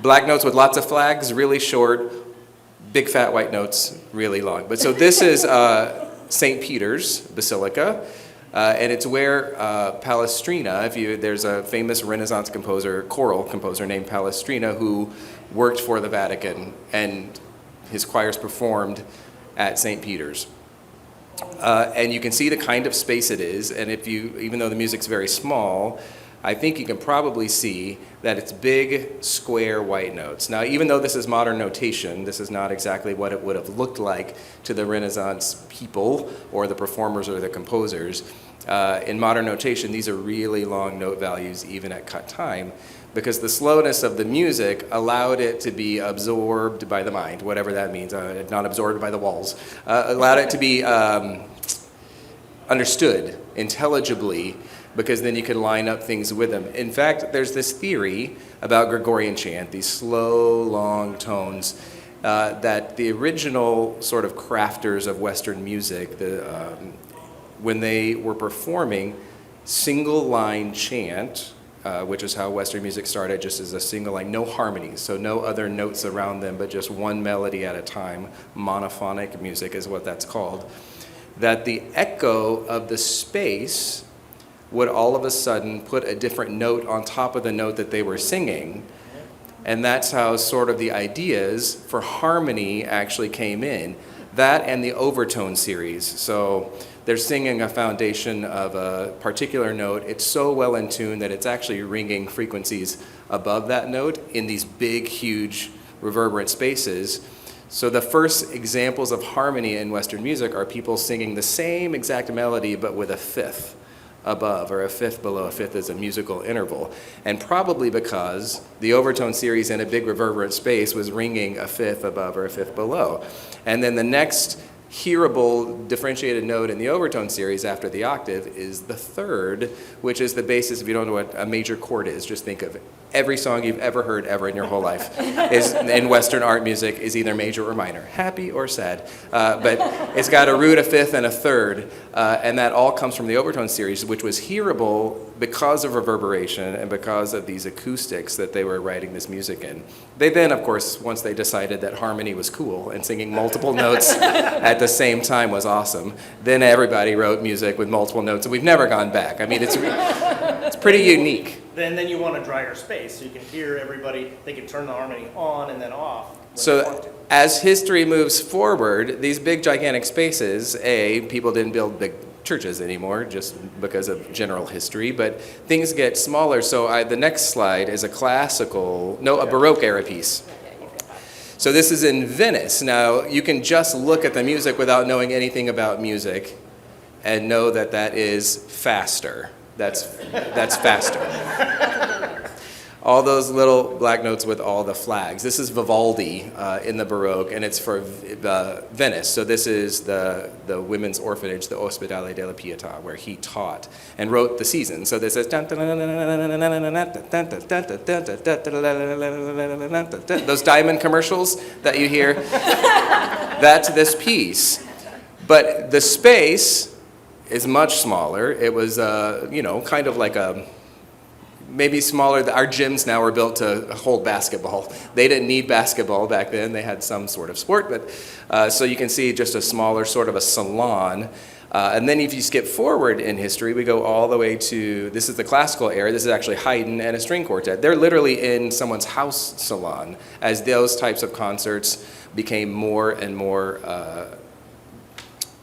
B: Black notes with lots of flags, really short, big fat white notes, really long. But so this is St. Peter's Basilica, and it's where Palestrina, there's a famous Renaissance choral composer named Palestrina who worked for the Vatican, and his choirs performed at St. Peter's. And you can see the kind of space it is, and even though the music's very small, I think you can probably see that it's big, square white notes. Now, even though this is modern notation, this is not exactly what it would have looked like to the Renaissance people or the performers or the composers. In modern notation, these are really long note values, even at cut time, because the slowness of the music allowed it to be absorbed by the mind, whatever that means, not absorbed by the walls, allowed it to be understood intelligibly, because then you could line up things with them. In fact, there's this theory about Gregorian chant, these slow, long tones, that the original sort of crafters of Western music, when they were performing single line chant, which is how Western music started, just as a single line, no harmonies, so no other notes around them, but just one melody at a time. Monophonic music is what that's called. That the echo of the space would all of a sudden put a different note on top of the note that they were singing. And that's how sort of the ideas for harmony actually came in. That and the overtone series. So they're singing a foundation of a particular note. It's so well in tune that it's actually ringing frequencies above that note in these big, huge, reverberant spaces. So the first examples of harmony in Western music are people singing the same exact melody, but with a fifth above or a fifth below. A fifth is a musical interval. And probably because the overtone series in a big reverberant space was ringing a fifth above or a fifth below. And then the next hearable differentiated note in the overtone series after the octave is the third, which is the basis. If you don't know what a major chord is, just think of it. Every song you've ever heard ever in your whole life is in Western art music is either major or minor, happy or sad. But it's got a root, a fifth, and a third, and that all comes from the overtone series, which was hearable because of reverberation and because of these acoustics that they were writing this music in. They then, of course, once they decided that harmony was cool and singing multiple notes at the same time was awesome, then everybody wrote music with multiple notes, and we've never gone back. I mean, it's pretty unique.
C: Then you want a drier space, so you can hear everybody, they can turn the harmony on and then off when they want
B: So
C: to.
B: as history moves forward, these big gigantic spaces, people didn't build big churches anymore just because of general history, but things get smaller. So the next slide is a Baroque era piece. So this is in Venice. Now, you can just look at the music without knowing anything about music and know that that is faster. That's faster. All those little black notes with all the flags. This is Vivaldi in the Baroque, and it's for Venice. So this is the women's orphanage, the Ospedale della Pietà, where he taught and wrote the season. So this is those diamond commercials that you hear. That's this piece. But the space is much smaller. It was, kind of like maybe smaller. Our gyms now are built to hold basketball. They didn't need basketball back then. They had some sort of sport, but so you can see just a smaller sort of a salon. And then if you skip forward in history, we go all the way to, this is the classical era. This is actually Haydn and a string quartet. They're literally in someone's house salon as those types of concerts became more and more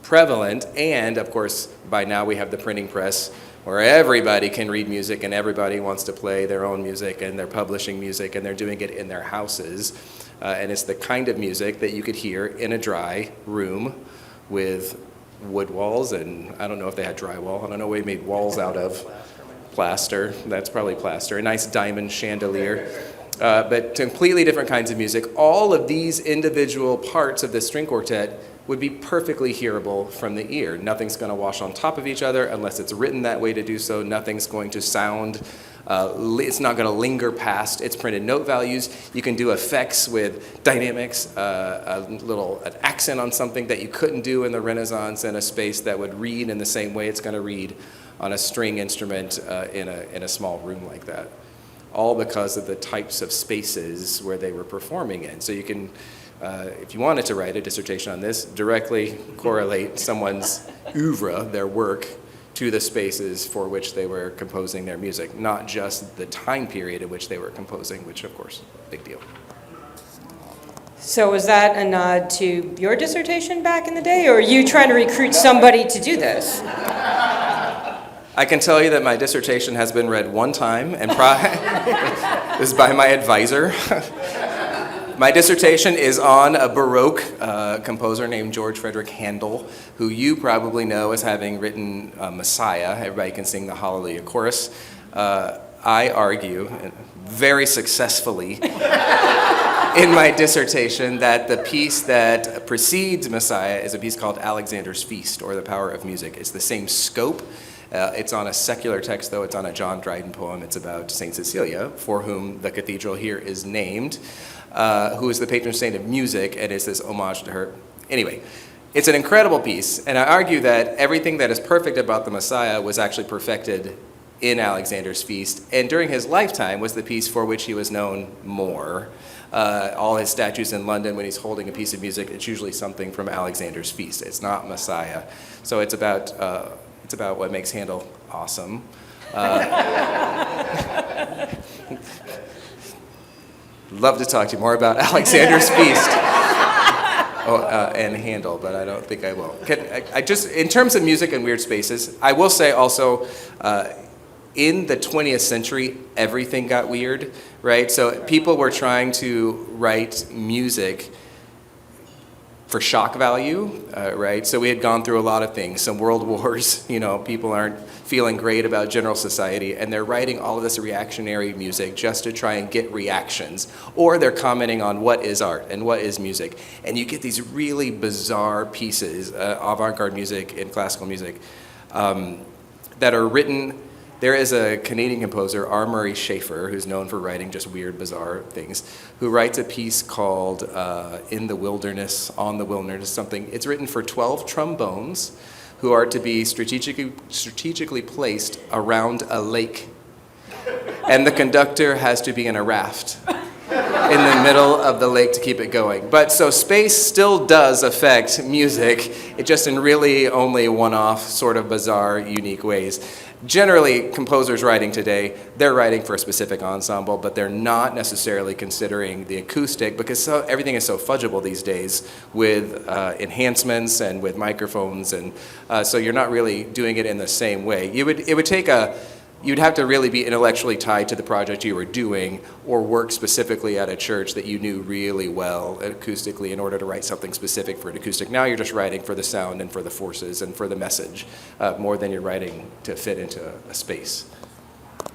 B: prevalent. And of course, by now we have the printing press where everybody can read music and everybody wants to play their own music, and they're publishing music and they're doing it in their houses. And it's the kind of music that you could hear in a dry room with wood walls, and I don't know if they had drywall. I don't know what they made walls out of. Plaster. That's probably plaster. A nice diamond chandelier. But completely different kinds of music. All of these individual parts of the string quartet would be perfectly hearable from the ear. Nothing's going to wash on top of each other unless it's written that way to do so. Nothing's going to sound, it's not going to linger past its printed note values. You can do effects with dynamics, an accent on something that you couldn't do in the Renaissance in a space that would read in the same way it's going to read on a string instrument in a small room like that. All because of the types of spaces where they were performing in. So you can, if you wanted to write a dissertation on this, directly correlate someone's oeuvre, their work, to the spaces for which they were composing their music, not just the time period in which they were composing, which of course, big deal.
A: So was that a nod to your dissertation back in the day, or are you trying to recruit somebody to do this?
B: I can tell you that my dissertation has been read one time, and it was by my advisor. My dissertation is on a Baroque composer named George Frederick Handel, who you probably know as having written Messiah. Everybody can sing the Hallelujah chorus. I argue, very successfully, in my dissertation that the piece that precedes Messiah is a piece called Alexander's Feast, or The Power of Music. It's the same scope. It's on a secular text, though. It's on a John Dryden poem. It's about St. Cecilia, for whom the cathedral here is named, who is the patron saint of music, and it's this homage to her. Anyway, it's an incredible piece, and I argue that everything that is perfect about the Messiah was actually perfected in Alexander's Feast, and during his lifetime was the piece for which he was known more. All his statues in London, when he's holding a piece of music, it's usually something from Alexander's Feast. It's not Messiah. So it's about what makes Handel awesome. Love to talk to you more about Alexander's Feast and Handel, but I don't think I will. I just, in terms of music and weird spaces, I will say also, in the 20th century, everything got weird, right? So people were trying to write music for shock value, right? So we had gone through a lot of things, some world wars, people aren't feeling great about general society, and they're writing all of this reactionary music just to try and get reactions, or they're commenting on what is art and what is music. And you get these really bizarre pieces, avant-garde music and classical music, that are written. There is a Canadian composer, R. Murray Schafer, who's known for writing just weird, bizarre things, who writes a piece called In the Wilderness, On the Wilderness, something. It's written for 12 trombones who are to be strategically placed around a lake. And the conductor has to be in a raft in the middle of the lake to keep it going. But so space still does affect music, it just in really only one-off, sort of bizarre, unique ways. Generally, composers writing today, they're writing for a specific ensemble, but they're not necessarily considering the acoustic, because everything is so fudgeable these days with enhancements and with microphones, and so you're not really doing it in the same way. You'd have to really be intellectually tied to the project you were doing, or work specifically at a church that you knew really well acoustically in order to write something specific for an acoustic. Now you're just writing for the sound and for the forces and for the message, more than you're writing to fit into a space.
A: All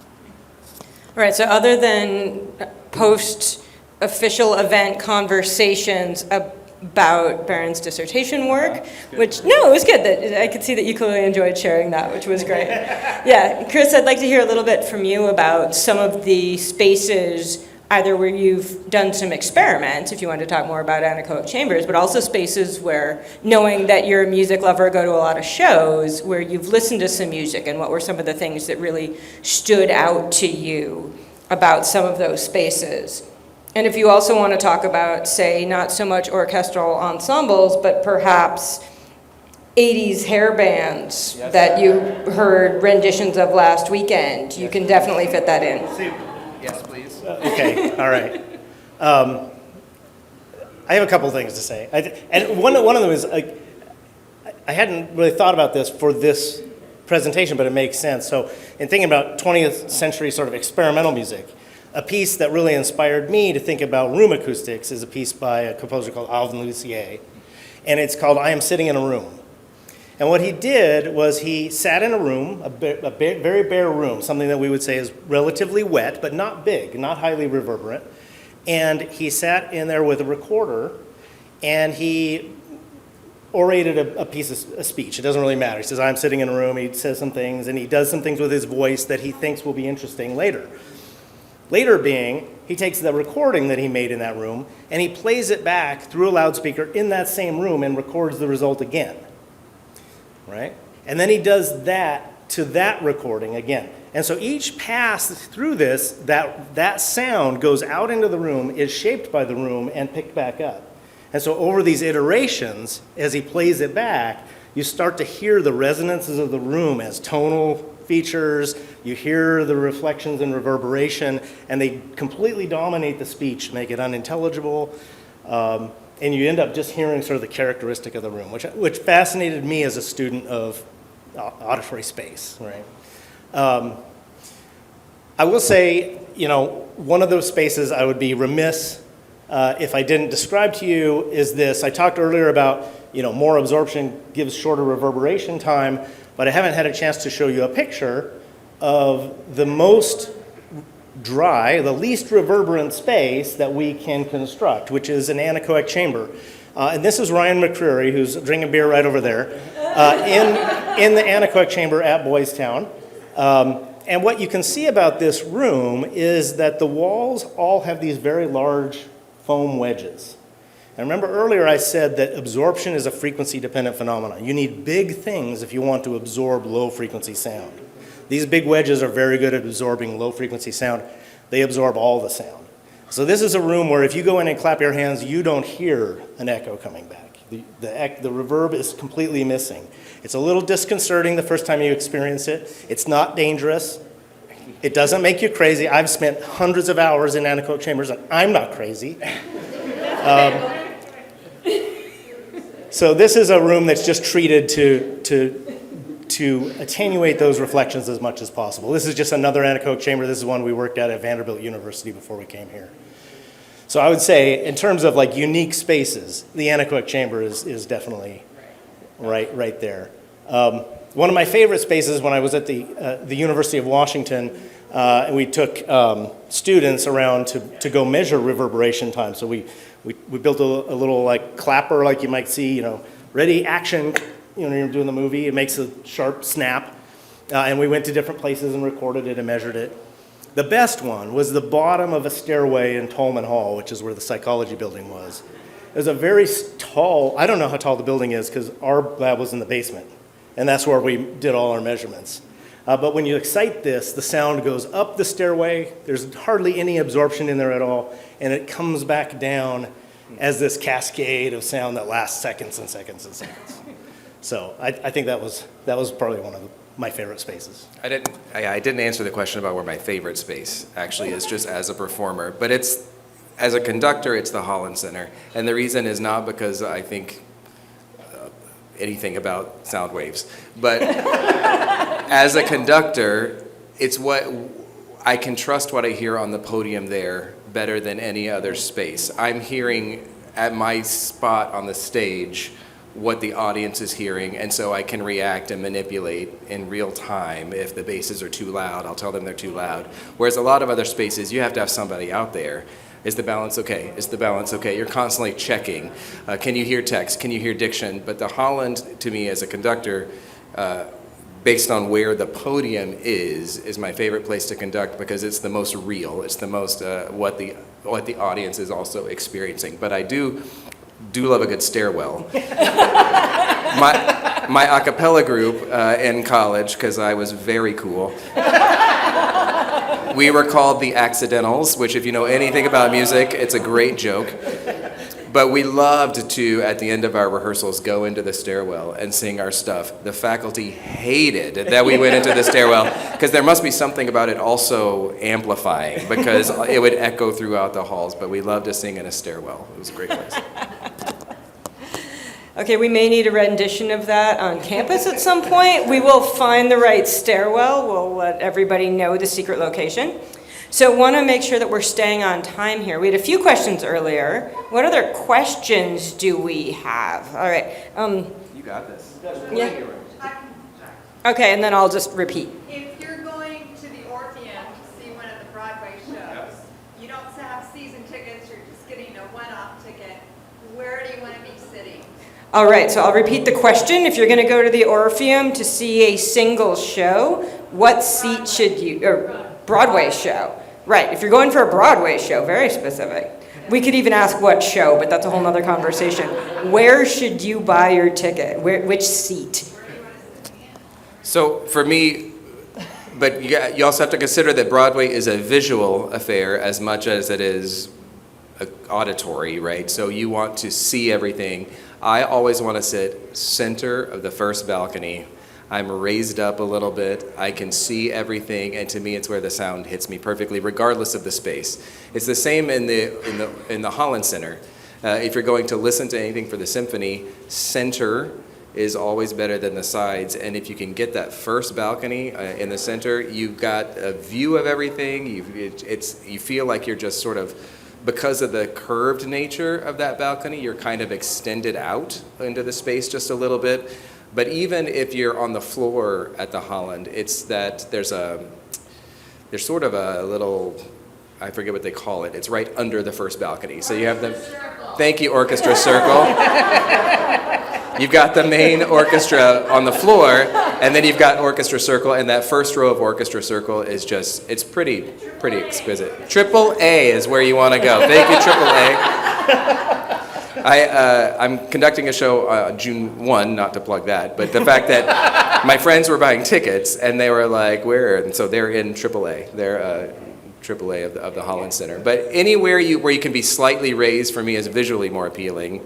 A: right, so other than post-official event conversations about Baron's dissertation work, which, no, it was good. That I could see that you clearly enjoyed sharing that, which was great. Yeah, Chris, I'd like to hear a little bit from you about some of the spaces, either where you've done some experiments, if you want to talk more about anechoic chambers, but also spaces where, knowing that you're a music lover, go to a lot of shows, where you've listened to some music, and what were some of the things that really stood out to you about some of those spaces. And if you also want to talk about, say, not so much orchestral ensembles, but perhaps 80s hair bands that you heard renditions of last weekend, you can definitely fit that in.
B: Yes, please.
C: Okay, all right. I have a couple things to say. And one of them is, I hadn't really thought about this for this presentation, but it makes sense. So in thinking about 20th century sort of experimental music, a piece that really inspired me to think about room acoustics is a piece by a composer called Alvin Lucier, and it's called I Am Sitting in a Room. And what he did was he sat in a room, very bare room, something that we would say is relatively wet, but not big, not highly reverberant. And he sat in there with a recorder, and he orated a speech. It doesn't really matter. He says, I'm sitting in a room, he says some things, and he does some things with his voice that he thinks will be interesting later. Later being, he takes the recording that he made in that room, and he plays it back through a loudspeaker in that same room and records the result again, right? And then he does that to that recording again. And so each pass through this, that sound goes out into the room, is shaped by the room, and picked back up. And so over these iterations, as he plays it back, you start to hear the resonances of the room as tonal features, you hear the reflections and reverberation, and they completely dominate the speech, make it unintelligible, and you end up just hearing sort of the characteristic of the room, which fascinated me as a student of auditory space, right? I will say, one of those spaces I would be remiss if I didn't describe to you is this. I talked earlier about, more absorption gives shorter reverberation time, but I haven't had a chance to show you a picture of the most dry, the least reverberant space that we can construct, which is an anechoic chamber. And this is Ryan McCreary, who's drinking beer right over there, in the anechoic chamber at Boys Town. And what you can see about this room is that the walls all have these very large foam wedges. And remember earlier I said that absorption is a frequency-dependent phenomenon. You need big things if you want to absorb low-frequency sound. These big wedges are very good at absorbing low-frequency sound. They absorb all the sound. So this is a room where if you go in and clap your hands, you don't hear an echo coming back. The reverb is completely missing. It's a little disconcerting the first time you experience it. It's not dangerous. It doesn't make you crazy. I've spent hundreds of hours in anechoic chambers, and I'm not crazy. So this is a room that's just treated to attenuate those reflections as much as possible. This is just another anechoic chamber. This is one we worked at Vanderbilt University before we came here. So I would say, in terms of like unique spaces, the anechoic chamber is definitely right there. One of my favorite spaces when I was at the University of Washington, and we took students around to go measure reverberation time. So we built a little like clapper, like you might see, ready, action, you're doing the movie. It makes a sharp snap. And we went to different places and recorded it and measured it. The best one was the bottom of a stairway in Tolman Hall, which is where the psychology building was. It was a very tall, I don't know how tall the building is because our lab was in the basement. And that's where we did all our measurements. But when you excite this, the sound goes up the stairway. There's hardly any absorption in there at all. And it comes back down as this cascade of sound that lasts seconds and seconds and seconds. So I think that was probably one of my favorite spaces.
B: I didn't answer the question about where my favorite space actually is, just as a performer. But as a conductor, it's the Holland Center. And the reason is not because I think anything about sound waves. But as a conductor, it's what I can trust what I hear on the podium there better than any other space. I'm hearing at my spot on the stage what the audience is hearing, and so I can react and manipulate in real time. If the basses are too loud, I'll tell them they're too loud. Whereas a lot of other spaces, you have to have somebody out there. Is the balance okay? Is the balance okay? You're constantly checking. Can you hear text? Can you hear diction? But the Holland, to me as a conductor, based on where the podium is my favorite place to conduct because it's the most real. It's the most what the audience is also experiencing. But I do love a good stairwell. My a cappella group in college, because I was very cool, we were called the Accidentals, which if you know anything about music, it's a great joke. But we loved to, at the end of our rehearsals, go into the stairwell and sing our stuff. The faculty hated that we went into the stairwell because there must be something about it also amplifying because it would echo throughout the halls. But we loved to sing in a stairwell. It was a great place.
A: Okay, we may need a rendition of that on campus at some point. We will find the right stairwell. We'll let everybody know the secret location. So want to make sure that we're staying on time here. We had a few questions earlier. What other questions do we have? All right.
B: You got this.
A: Yeah. Okay, and then I'll just repeat.
F: If you're going to the Orpheum to see one of the Broadway shows, you don't have season tickets, you're just getting a one-off ticket, where do you want to be sitting?
A: All right, so I'll repeat the question. If you're going to go to the Orpheum to see a single show, what seat should you, or Broadway show? Right, if you're going for a Broadway show, very specific. We could even ask what show, but that's a whole nother conversation. Where should you buy your ticket? Which seat?
B: So for me, but you also have to consider that Broadway is a visual affair as much as it is auditory, right? So you want to see everything. I always want to sit center of the first balcony. I'm raised up a little bit. I can see everything, and to me, it's where the sound hits me perfectly, regardless of the space. It's the same in the Holland Center. If you're going to listen to anything for the symphony, center is always better than the sides. And if you can get that first balcony in the center, you've got a view of everything. You feel like you're just sort of, because of the curved nature of that balcony, you're kind of extended out into the space just a little bit. But even if you're on the floor at the Holland, it's that there's sort of a little, I forget what they call it. It's right under the first balcony. So you have the, thank you, orchestra circle. You've got the main orchestra on the floor, and then you've got orchestra circle, and that first row of orchestra circle is just, it's pretty exquisite. Triple A is where you want to go. Thank you, Triple A. I'm conducting a show June 1, not to plug that, but the fact that my friends were buying tickets and they were like, where? And so they're in AAA. They're AAA of the Holland Center. But anywhere where you can be slightly raised for me is visually more appealing,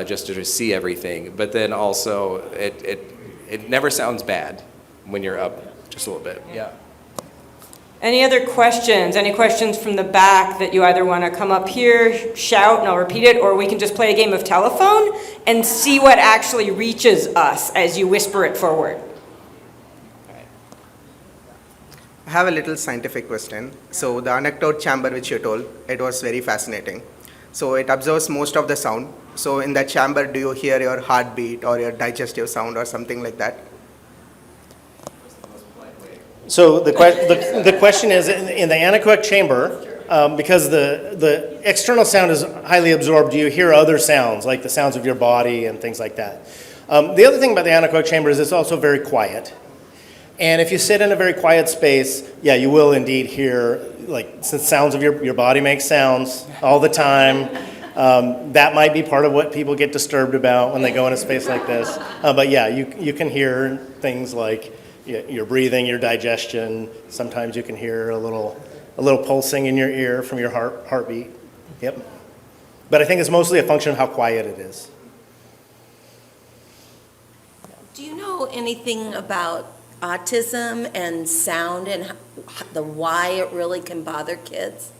B: just to see everything. But then also it never sounds bad when you're up just a little bit. Yeah.
A: Any other questions? Any questions from the back that you either want to come up here, shout, and I'll repeat it, or we can just play a game of telephone and see what actually reaches us as you whisper it forward.
G: I have a little scientific question. So the anecdote chamber which you told, it was very fascinating. So it absorbs most of the sound. So in that chamber, do you hear your heartbeat or your digestive sound or something like that?
C: So the question is, in the anechoic chamber, because the external sound is highly absorbed, do you hear other sounds, like the sounds of your body and things like that? The other thing about the anechoic chamber is it's also very quiet. And if you sit in a very quiet space, yeah, you will indeed hear, like, the sounds of your body makes sounds all the time. That might be part of what people get disturbed about when they go in a space like this. But yeah, you can hear things like your breathing, your digestion. Sometimes you can hear a little pulsing in your ear from your heartbeat. Yep. But I think it's mostly a function of how quiet it is.
E: Do you know anything about autism and sound and the why it really can bother kids?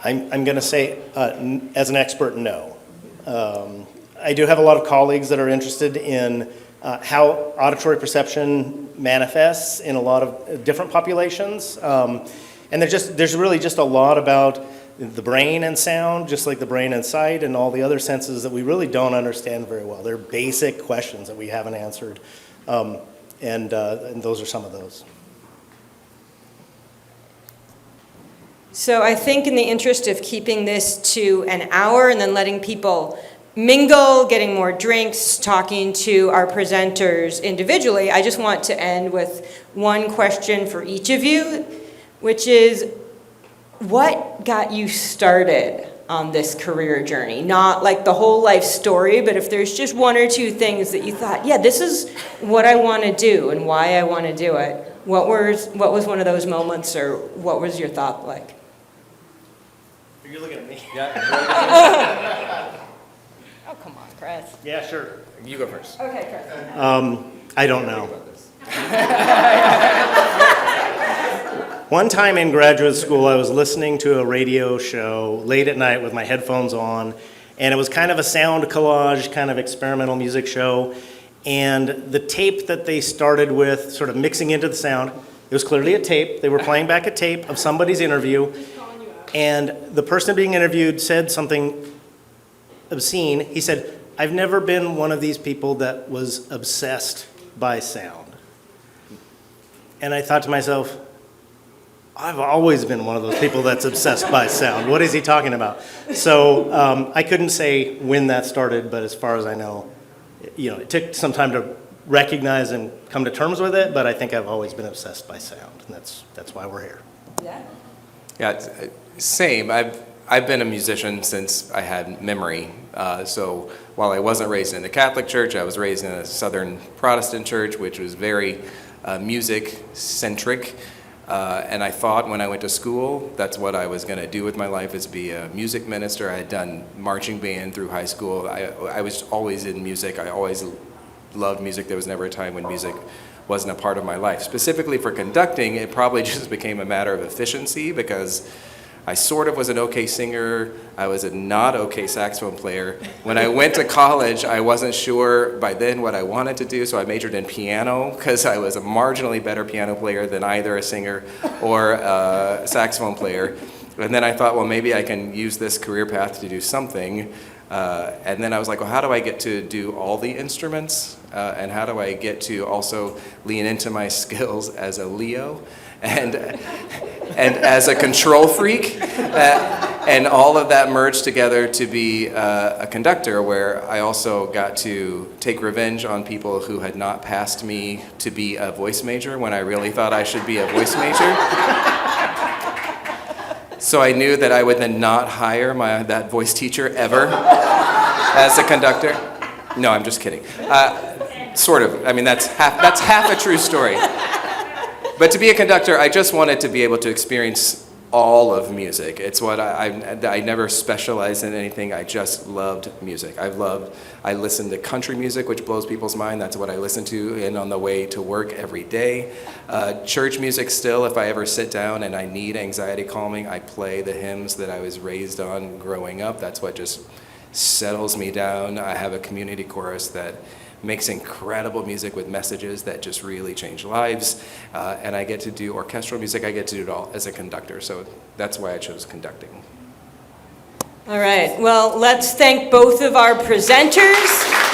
C: I'm going to say, as an expert, no. I do have a lot of colleagues that are interested in how auditory perception manifests in a lot of different populations. And there's really just a lot about the brain and sound, just like the brain and sight and all the other senses that we really don't understand very well. They're basic questions that we haven't answered. And those are some of those.
A: So I think in the interest of keeping this to an hour and then letting people mingle, getting more drinks, talking to our presenters individually, I just want to end with one question for each of you, which is, what got you started on this career journey? Not like the whole life story, but if there's just one or two things that you thought, yeah, this is what I want to do and why I want to do it. What was one of those moments, or what was your thought like?
C: You're looking at me.
A: Oh, come on, Chris.
C: Yeah, sure.
B: You go first.
A: Okay, Chris.
C: I don't know. One time in graduate school, I was listening to a radio show late at night with my headphones on, and it was kind of a sound collage, kind of experimental music show. And the tape that they started with, sort of mixing into the sound, it was clearly a tape. They were playing back a tape of somebody's interview, and the person being interviewed said something obscene. He said, "I've never been one of these people that was obsessed by sound." And I thought to myself, I've always been one of those people that's obsessed by sound. What is he talking about? So I couldn't say when that started, but as far as I know, it took some time to recognize and come to terms with it, but I think I've always been obsessed by sound, and that's why we're here.
B: Yeah, same. I've been a musician since I had memory. So while I wasn't raised in a Catholic church, I was raised in a Southern Protestant church, which was very music-centric. And I thought when I went to school, that's what I was going to do with my life, is be a music minister. I had done marching band through high school. I was always in music. I always loved music. There was never a time when music wasn't a part of my life. Specifically for conducting, it probably just became a matter of efficiency, because I sort of was an okay singer. I was a not okay saxophone player. When I went to college, I wasn't sure by then what I wanted to do, so I majored in piano, because I was a marginally better piano player than either a singer or a saxophone player. And then I thought, well, maybe I can use this career path to do something. And then I was like, well, how do I get to do all the instruments? And how do I get to also lean into my skills as a Leo and as a control freak? And all of that merged together to be a conductor, where I also got to take revenge on people who had not passed me to be a voice major when I really thought I should be a voice major. So I knew that I would then not hire that voice teacher ever as a conductor. No, I'm just kidding. Sort of. I mean, that's half a true story. But to be a conductor, I just wanted to be able to experience all of music. It's what I never specialized in anything. I just loved music. I listened to country music, which blows people's mind. That's what I listen to on the way to work every day. Church music still, if I ever sit down and I need anxiety calming, I play the hymns that I was raised on growing up. That's what just settles me down. I have a community chorus that makes incredible music with messages that just really change lives. And I get to do orchestral music. I get to do it all as a conductor. So that's why I chose conducting.
A: All right. Well, let's thank both of our presenters.